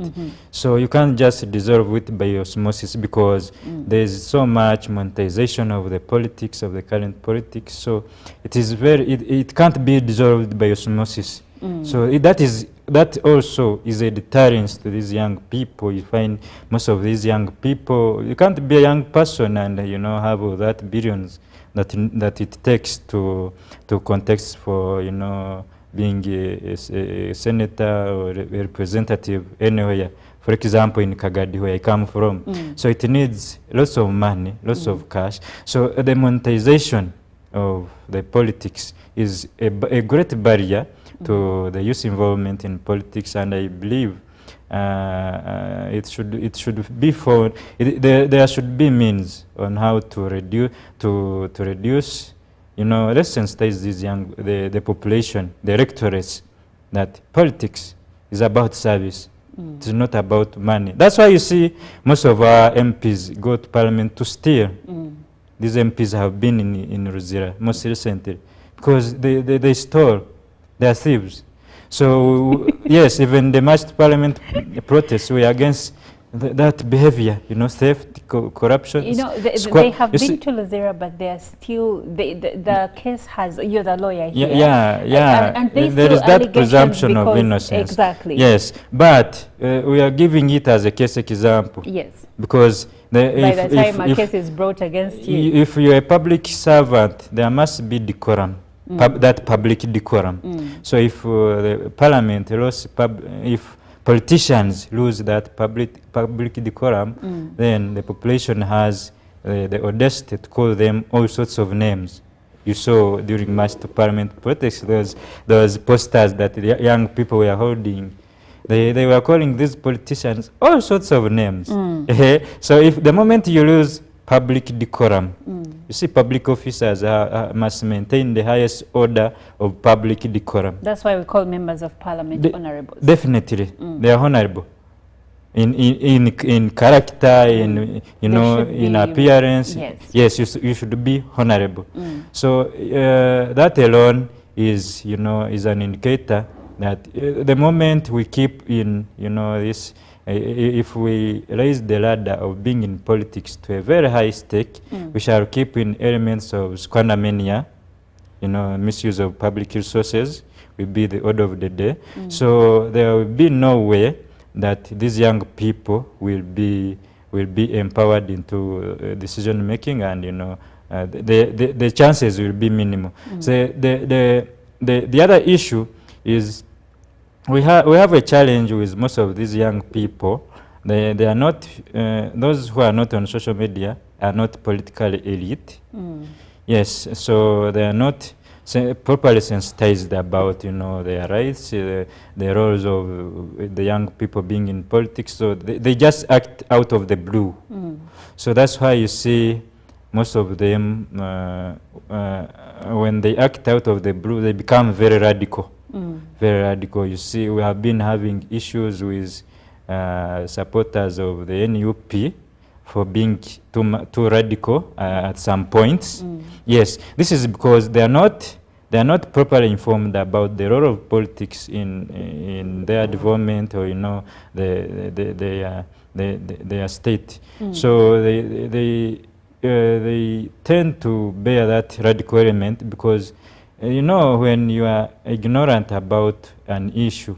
So you can't just dissolve it by osmosis, because there is so much monetization of the politics, of the current politics. So it is it can't be dissolved by osmosis. So that also is a deterrence to these young people. You find most of these young people, you can't be a young person and have all that billions that it takes to contest for being a senator or a representative anywhere. For example, in Kagadi, where I come from. So it needs lots of money, lots of cash. So the monetization of the politics is a great barrier to the youth involvement in politics, and I believe it should be found. There should be means on how to reduce. You know, let's sensitize these the population, the electorates, that politics is about service. It's not about money. That's why you see most of our MPs go to parliament to steal. These MPs have been in Ruzira most recently because they stole. They are thieves. So yes, even the March to Parliament protests were against that behavior, you know, theft, corruption. You know, they have been to Luzira, but they are still, the case has, you're the lawyer here. And there is that presumption of innocence. Exactly. Yes, but we are giving it as a case example. Yes. Because by the time a case is brought against you. If you're a public servant, there must be decorum. That public decorum. So if the parliament loses, if politicians lose that public decorum, then the population has the audacity to call them all sorts of names. You saw during March to Parliament protests those posters that the young people were holding. They were calling these politicians all sorts of names. So if the moment you lose public decorum, you see, public officers must maintain the highest order of public decorum. That's why we call members of parliament honorables. Definitely, they are honorable in character, in in appearance. Yes, you should be honorable. So that alone is is an indicator that the moment we keep in this. If we raise the ladder of being in politics to a very high stake, we shall keep in elements of squandermania, misuse of public resources will be the order of the day. So there will be no way that these young people will be empowered into decision making, and the chances will be minimal. So the other issue is we have a challenge with most of these young people. They are not, those who are not on social media are not politically elite. Yes, so they are not properly sensitized about their rights, the roles of the young people being in politics. So they just act out of the blue. So that's why you see most of them, when they act out of the blue, they become very radical. Very radical. You see, we have been having issues with supporters of the NUP for being too radical at some points. Yes, this is because they are not properly informed about the role of politics in their development or their state. So they tend to bear that radical element because when you are ignorant about an issue,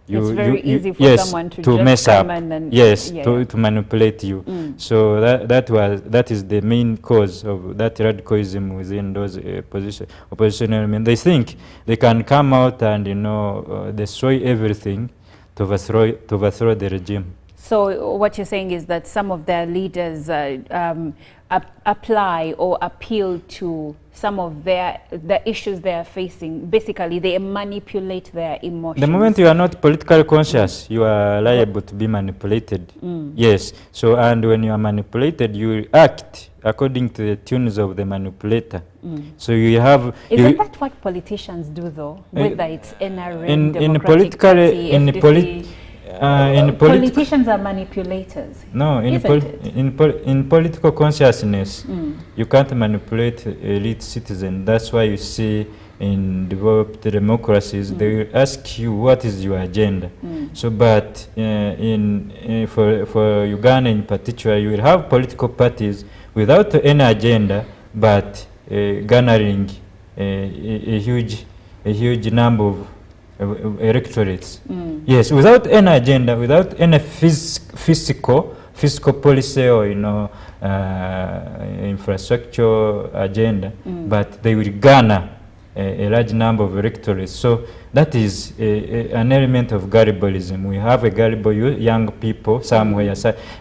it's very easy for someone to mess just up. And To manipulate you. So that is the main cause of that radicalism within those oppositional elements. They think they can come out and destroy everything to overthrow the regime. So what you're saying is that some of their leaders apply or appeal to some of the issues they are facing. Basically, they manipulate their emotions. The moment you are not politically conscious, you are liable to be manipulated. Yes. So, and when you are manipulated, you act according to the tunes of the manipulator. So you have. Isn't that what politicians do, though? Whether it's NRM, Democratic Party, FDC. Politicians are manipulators. No, in political consciousness, you can't manipulate elite citizens. That's why you see in developed democracies, they will ask you what is your agenda. So, but for Uganda in particular, you will have political parties without any agenda, but garnering a huge number of electorates. Yes, without any agenda, without any fiscal policy or infrastructure agenda, but they will garner a large number of electorates. So that is an element of gullibilism. We have a gullible young people somewhere,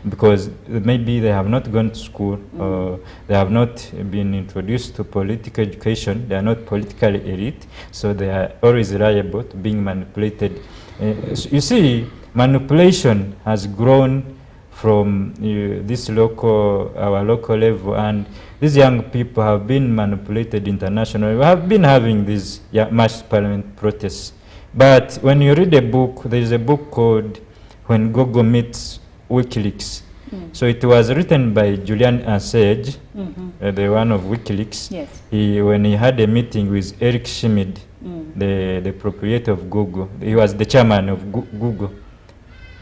because maybe they have not gone to school, or they have not been introduced to political education, they are not politically elite, so they are always liable to being manipulated. So you see, manipulation has grown from this our local level, and these young people have been manipulated internationally. We have been having these mass parliament protests. But when you read a book, there is a book called When Google Meets WikiLeaks. So it was written by Julian Assange, the one of WikiLeaks. Yes. When he had a meeting with Eric Schmidt, the proprietor of Google. He was the chairman of Google.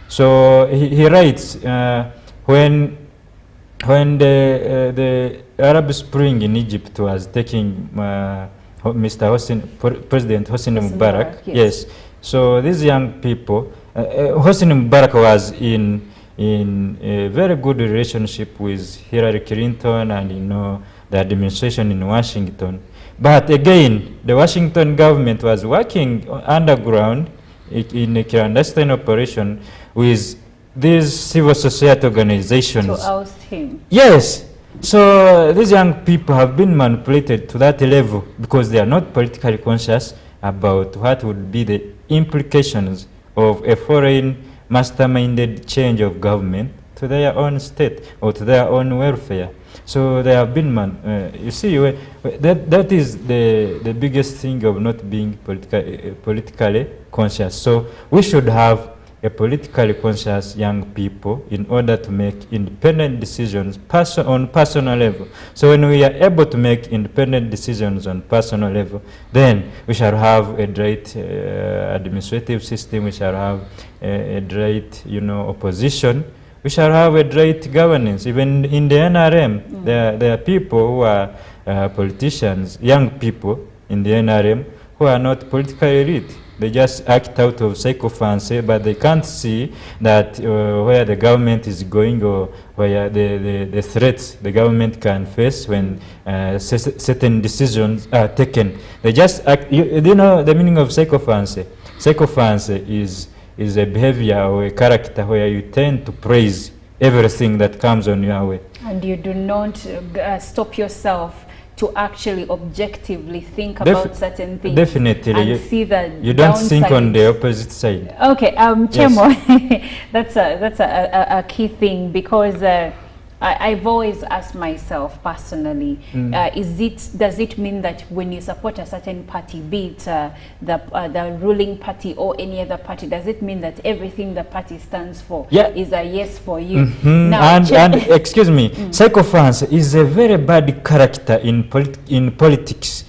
So he writes, when the Arab Spring in Egypt was taking President Hosni Mubarak, yes. So these young people, Hosni Mubarak was in a very good relationship with Hillary Clinton and the administration in Washington. But again, the Washington government was working underground in a clandestine operation with these civil society organizations. To oust him. Yes. So these young people have been manipulated to that level because they are not politically conscious about what would be the implications of a foreign masterminded change of government to their own state or to their own welfare. So they have been, you see, that is the biggest thing of not being politically conscious. So we should have a politically conscious young people in order to make independent decisions on personal level. So when we are able to make independent decisions on personal level, then we shall have a great administrative system, we shall have a great, opposition, we shall have a great governance. Even in the NRM, there are people who are politicians, young people in the NRM who are not politically elite. They just act out of sycophancy, but they can't see that where the government is going or where the threats the government can face when certain decisions are taken. They just act. You know the meaning of sycophancy? Sycophancy is a behavior or a character where you tend to praise everything that comes on your way. And you do not stop yourself to actually objectively think about certain things. Definitely. And see the you don't think on the opposite side. Okay, Chemo, yes. that's a key thing, because I've always asked myself personally, does it mean that when you support a certain party, be it the ruling party or any other party, does it mean that everything the party stands for is a yes for you? Now, and excuse me, sycophancy is a very bad character in politics.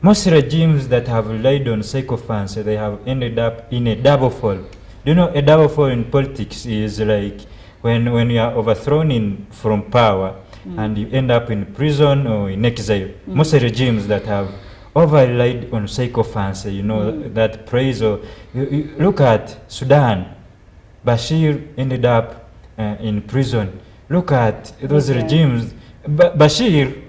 Most regimes that have relied on sycophancy, they have ended up in a double fall. You know, a double fall in politics is like when you are overthrown from power and you end up in prison or in exile. Most regimes that have over-relied on sycophancy, that praise. Or you look at Sudan, Bashir ended up in prison. Look at those regimes. Bashir,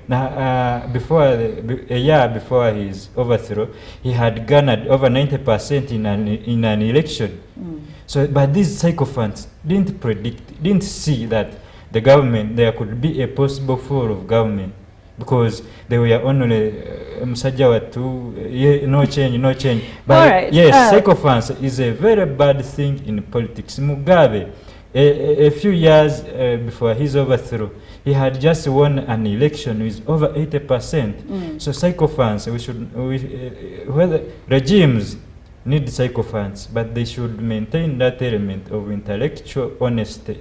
a year before his overthrow, he had garnered over 90% in an election. So, but these sycophants didn't see that the government, there could be a possible fall of government, because they were only no change. But yes, sycophants is a very bad thing in politics. Mugabe, a few years before his overthrow, he had just won an election with over 80%. So sycophants, whether regimes need sycophants, but they should maintain that element of intellectual honesty.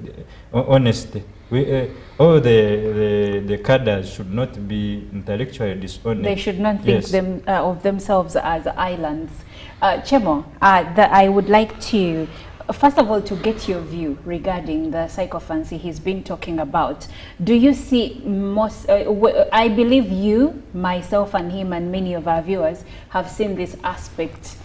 All the cadres should not be intellectually dishonest. They should not think of themselves as islands. Chemo, I would like to, first of all, to get your view regarding the sycophancy he's been talking about. Do you see most, I believe you, myself and him and many of our viewers have seen this aspect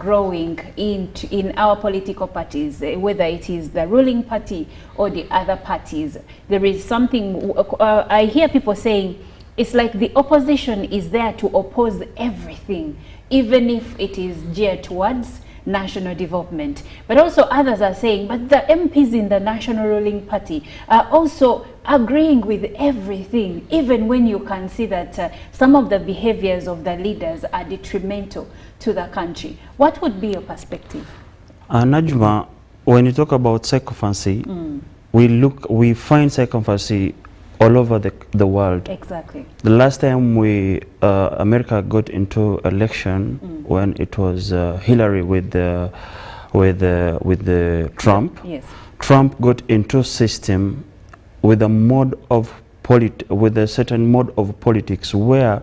growing in our political parties, whether it is the ruling party or the other parties. There is something, I hear people saying, it's like the opposition is there to oppose everything, even if it is geared towards national development. But also others are saying, but the MPs in the national ruling party are also agreeing with everything, even when you can see that some of the behaviors of the leaders are detrimental to the country. What would be your perspective? Najma, when you talk about sycophancy, we find sycophancy all over the world. Exactly. The last time America got into election, when it was Hillary with Trump. Yes. Trump got into system with a certain mode of politics where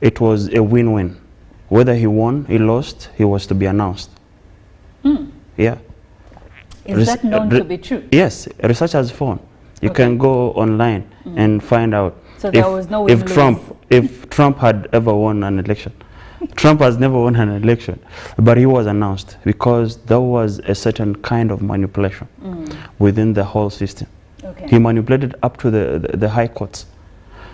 it was a win-win. Whether he won, he lost, he was to be announced. Yeah. Is that known to be true? Yes, research has found. You can go online and find out. So there was no win-lose. If Trump had ever won an election. Trump has never won an election, but he was announced because there was a certain kind of manipulation within the whole system. Okay. He manipulated up to the high courts.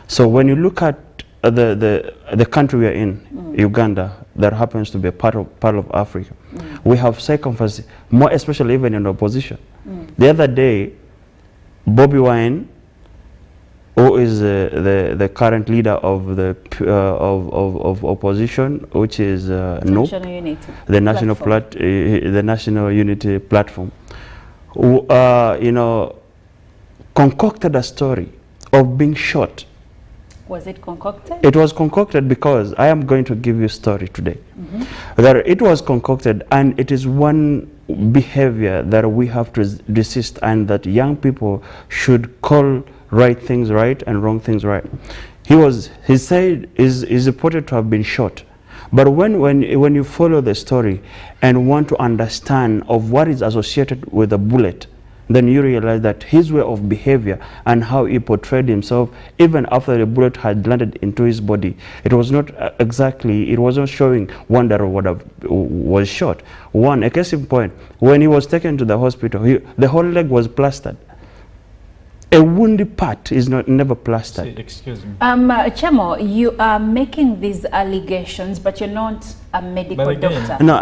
So when you look at the country we are in, Uganda, that happens to be a part of Africa, we have sycophancy, more especially even in the opposition. The other day, Bobby Wine, who is the current leader of the of opposition, which is National Unity the National Unity Platform, who concocted a story of being shot. Was it concocted? It was concocted because I am going to give you a story today. That it was concocted, and it is one behavior that we have to resist, and that young people should call right things right and wrong things right. He said is reported to have been shot, but when you follow the story and want to understand of what is associated with a bullet, then you realize that his way of behavior and how he portrayed himself, even after the bullet had landed into his body, it was not it wasn't showing one that was shot. A case in point, when he was taken to the hospital, the whole leg was plastered. A wounded part is never plastered. Excuse me. Chemo, you are making these allegations, but you're not a medical doctor. No,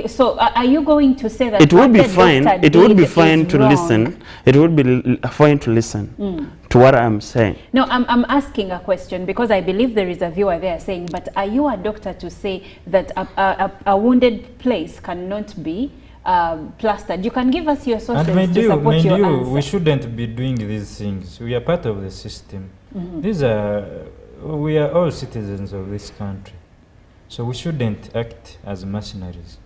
so are you going to say that it would be fine? It would be fine to listen. It would be fine to listen to what I'm saying. No, I'm asking a question because I believe there is a viewer there saying, but are you a doctor to say that a wounded place cannot be plastered? You can give us your sources to support your answer. We shouldn't be doing these things. We are part of the system. We are all citizens of this country. So we shouldn't act as mercenaries.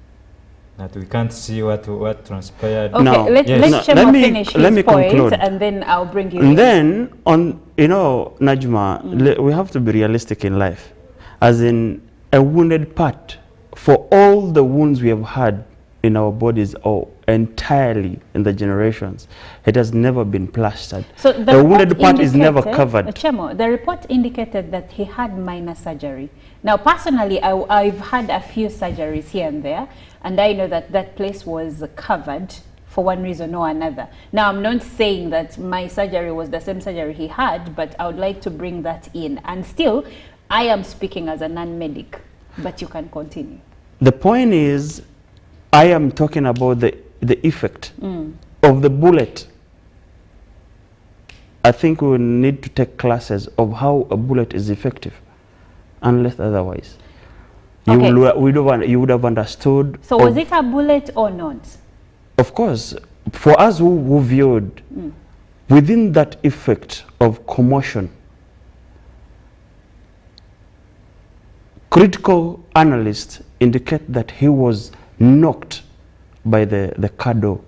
That we can't see what transpired. Okay, no. let Chemo finish his point, conclude. And then I'll bring you and in. Then, Najma, we have to be realistic in life. As in, a wounded part, for all the wounds we have had in our bodies or entirely in the generations, it has never been plastered. So the wounded part is never covered. Chemo, the report indicated that he had minor surgery. Now, personally, I've had a few surgeries here and there, and I know that that place was covered for one reason or another. Now, I'm not saying that my surgery was the same surgery he had, but I would like to bring that in. And still, I am speaking as a non-medic, but you can continue. The point is, I am talking about the effect of the bullet. I think we need to take classes of how a bullet is effective, unless otherwise. Okay. You would have understood. So was it a bullet or not? Of course. For us who viewed, within that effect of commotion, critical analysts indicate that he was knocked by the car door.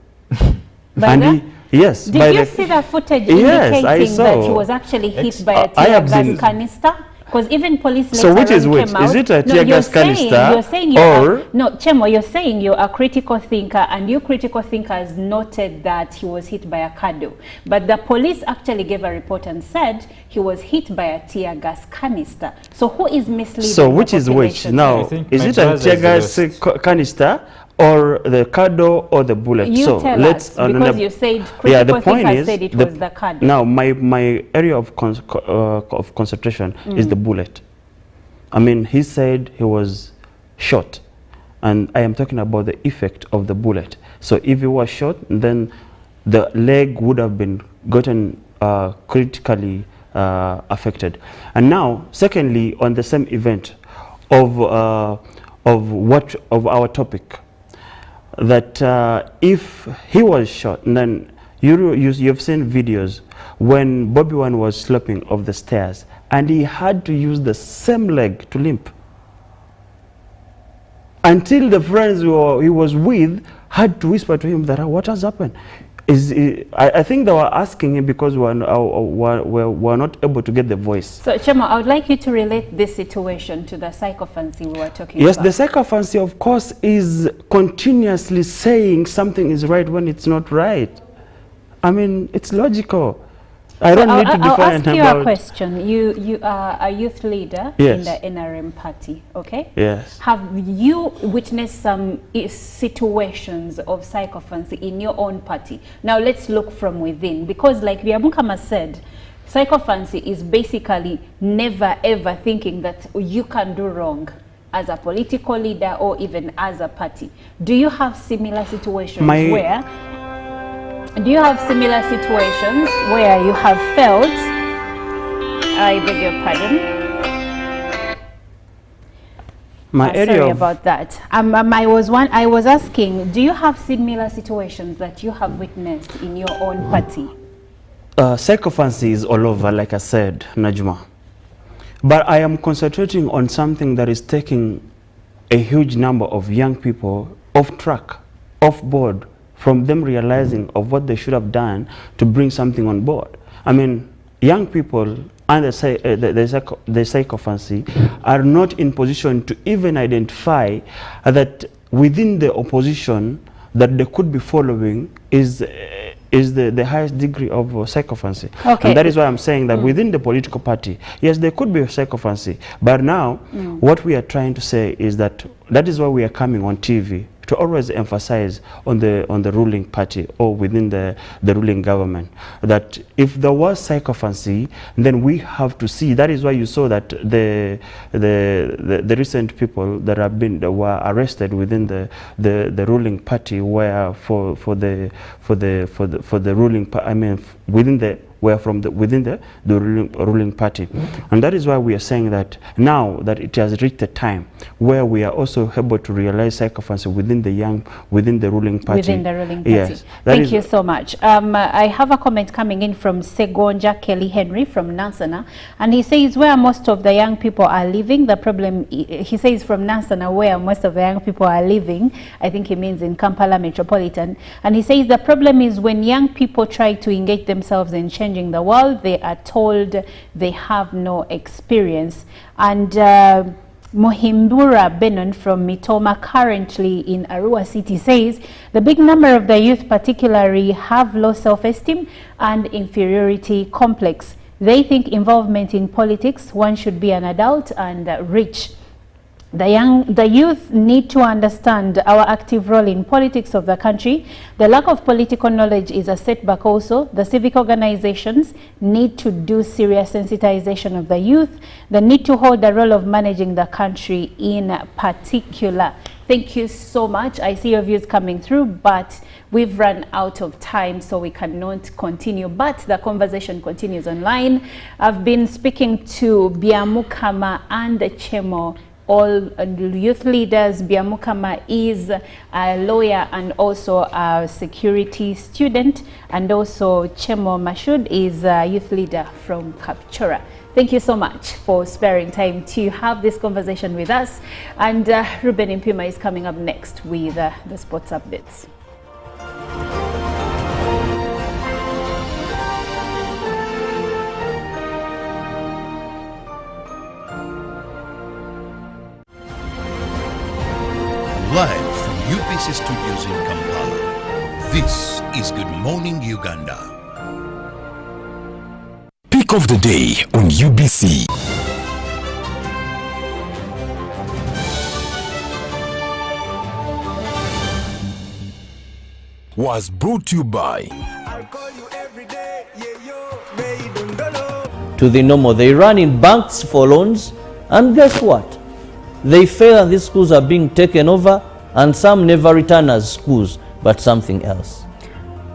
Yes. Did you see the footage indicating that he was actually hit by a tear gas canister? Because even police later which is which? Came out. Is it a tear gas canister? You're saying no, Chemo, you're saying you're a critical thinker, and you critical thinkers noted that he was hit by a car door. But the police actually gave a report and said he was hit by a tear gas canister. So who is misleading? So which is which? Now, is it a tear gas canister or the candle or the bullet. You so tell let's us, because you said critical thinker said it was the candle. Now my area of concentration is the bullet. I mean, he said he was shot, and I am talking about the effect of the bullet. So if he was shot, then the leg would have been gotten critically affected. And now, secondly, on the same event of our topic, that if he was shot, then you've seen videos when Bobby Wine was slipping off the stairs, and he had to use the same leg to limp until the friends he was with had to whisper to him that what has happened. I think they were asking him because we're not able to get the voice. So, Chema, I would like you to relate this situation to the sycophancy we were talking about. Yes, the sycophancy, of course, is continuously saying something is right when it's not right. I mean, it's logical. I don't need to define I'll ask you a question. You are a youth leader in the NRM party, okay? Yes. Have you witnessed some situations of sycophancy in your own party? Now let's look from within, because like Biamukama said, sycophancy is basically never ever thinking that you can do wrong as a political leader or even as a party. Do you have similar situations Do you have similar situations where you have felt, I beg your pardon? Sorry about that. I was asking, do you have similar situations that you have witnessed in your own party? Sycophancy is all over, like I said, Najma. But I am concentrating on something that is taking a huge number of young people off track, off board, from them realizing of what they should have done to bring something on board. I mean, young people and the sycophancy are not in position to even identify that within the opposition that they could be following is the highest degree of sycophancy. Okay. And that is why I'm saying that within the political party, yes, there could be sycophancy, but now what we are trying to say is that is why we are coming on TV, to always emphasize on the ruling party or within the ruling government that if there was sycophancy, then we have to see. That is why you saw that the recent people that were arrested within the ruling party were for the ruling. I mean, within the ruling party. And that is why we are saying that now that it has reached a time where we are also able to realize sycophancy within the ruling party. Within the ruling party. Yes. Thank you so much. I have a comment coming in from Segonja Kelly Henry from Nansana, and he says where most of the young people are living, the problem, he says from Nansana where most of the young people are living, I think he means in Kampala Metropolitan, and he says the problem is when young people try to engage themselves in changing the world, they are told they have no experience. And Mohimbura Benon from Mitoma, currently in Arua City, says the big number of the youth particularly have low self-esteem and inferiority complex. They think involvement in politics, one should be an adult and rich. The youth need to understand our active role in politics of the country. The lack of political knowledge is a setback also. The civic organizations need to do serious sensitization of the youth. They need to hold the role of managing the country in particular. Thank you so much. I see your views coming through, but we've run out of time, so we cannot continue. But the conversation continues online. I've been speaking to Biamukama and Chemo, all youth leaders. Biamukama is a lawyer and also a security student, and also Chemo Mashud is a youth leader from Kapchora. Thank you so much for sparing time to have this conversation with us. And Ruben Impima is coming up next with the sports updates. Live from UPC Studios in Kampala, this is Good Morning Uganda. Pick of the day on UBC. was brought to you by To the normal. They run in banks for loans, and guess what? They fail and these schools are being taken over, and some never return as schools, but something else.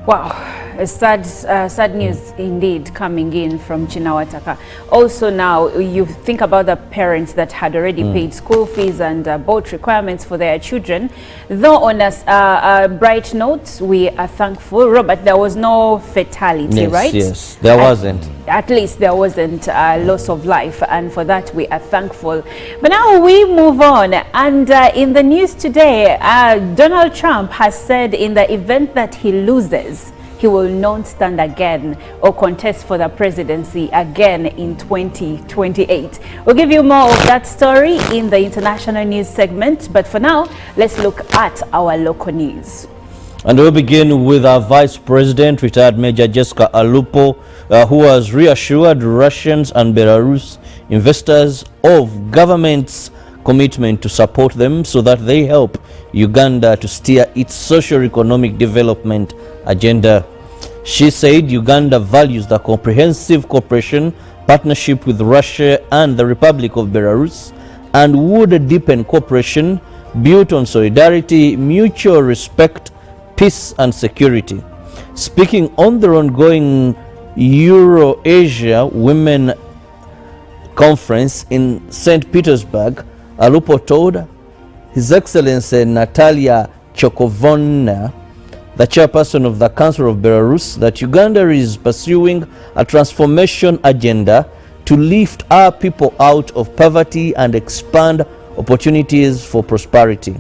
Wow. Sad news indeed coming in from Chinawataka. Also now you think about the parents that had already paid school fees and boat requirements for their children. Though on a bright note, we are thankful, Robert, there was no fatality, right? Yes, there wasn't. At least there wasn't a loss of life, and for that we are thankful. But now we move on, and in the news today, Donald Trump has said in the event that he loses, he will not stand again or contest for the presidency again in 2028. We'll give you more of that story in the international news segment, but for now, let's look at our local news. And we'll begin with our Vice President, retired Major Jessica Alupo, who has reassured Russians and Belarus investors of government's commitment to support them so that they help Uganda to steer its socio-economic development agenda. She said Uganda values the comprehensive cooperation partnership with Russia and the Republic of Belarus and would deepen cooperation built on solidarity, mutual respect, peace and security. Speaking on the ongoing Euro-Asia Women Conference in St. Petersburg, Alupo told His Excellency Natalia Chokovona, the chairperson of the Council of Belarus, that Uganda is pursuing a transformation agenda to lift our people out of poverty and expand opportunities for prosperity.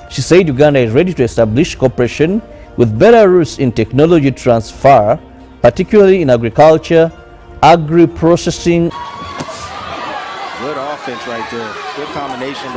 She said Uganda is ready to establish cooperation with Belarus in technology transfer, particularly in agriculture, agri-processing. Good offense right there. Good combination.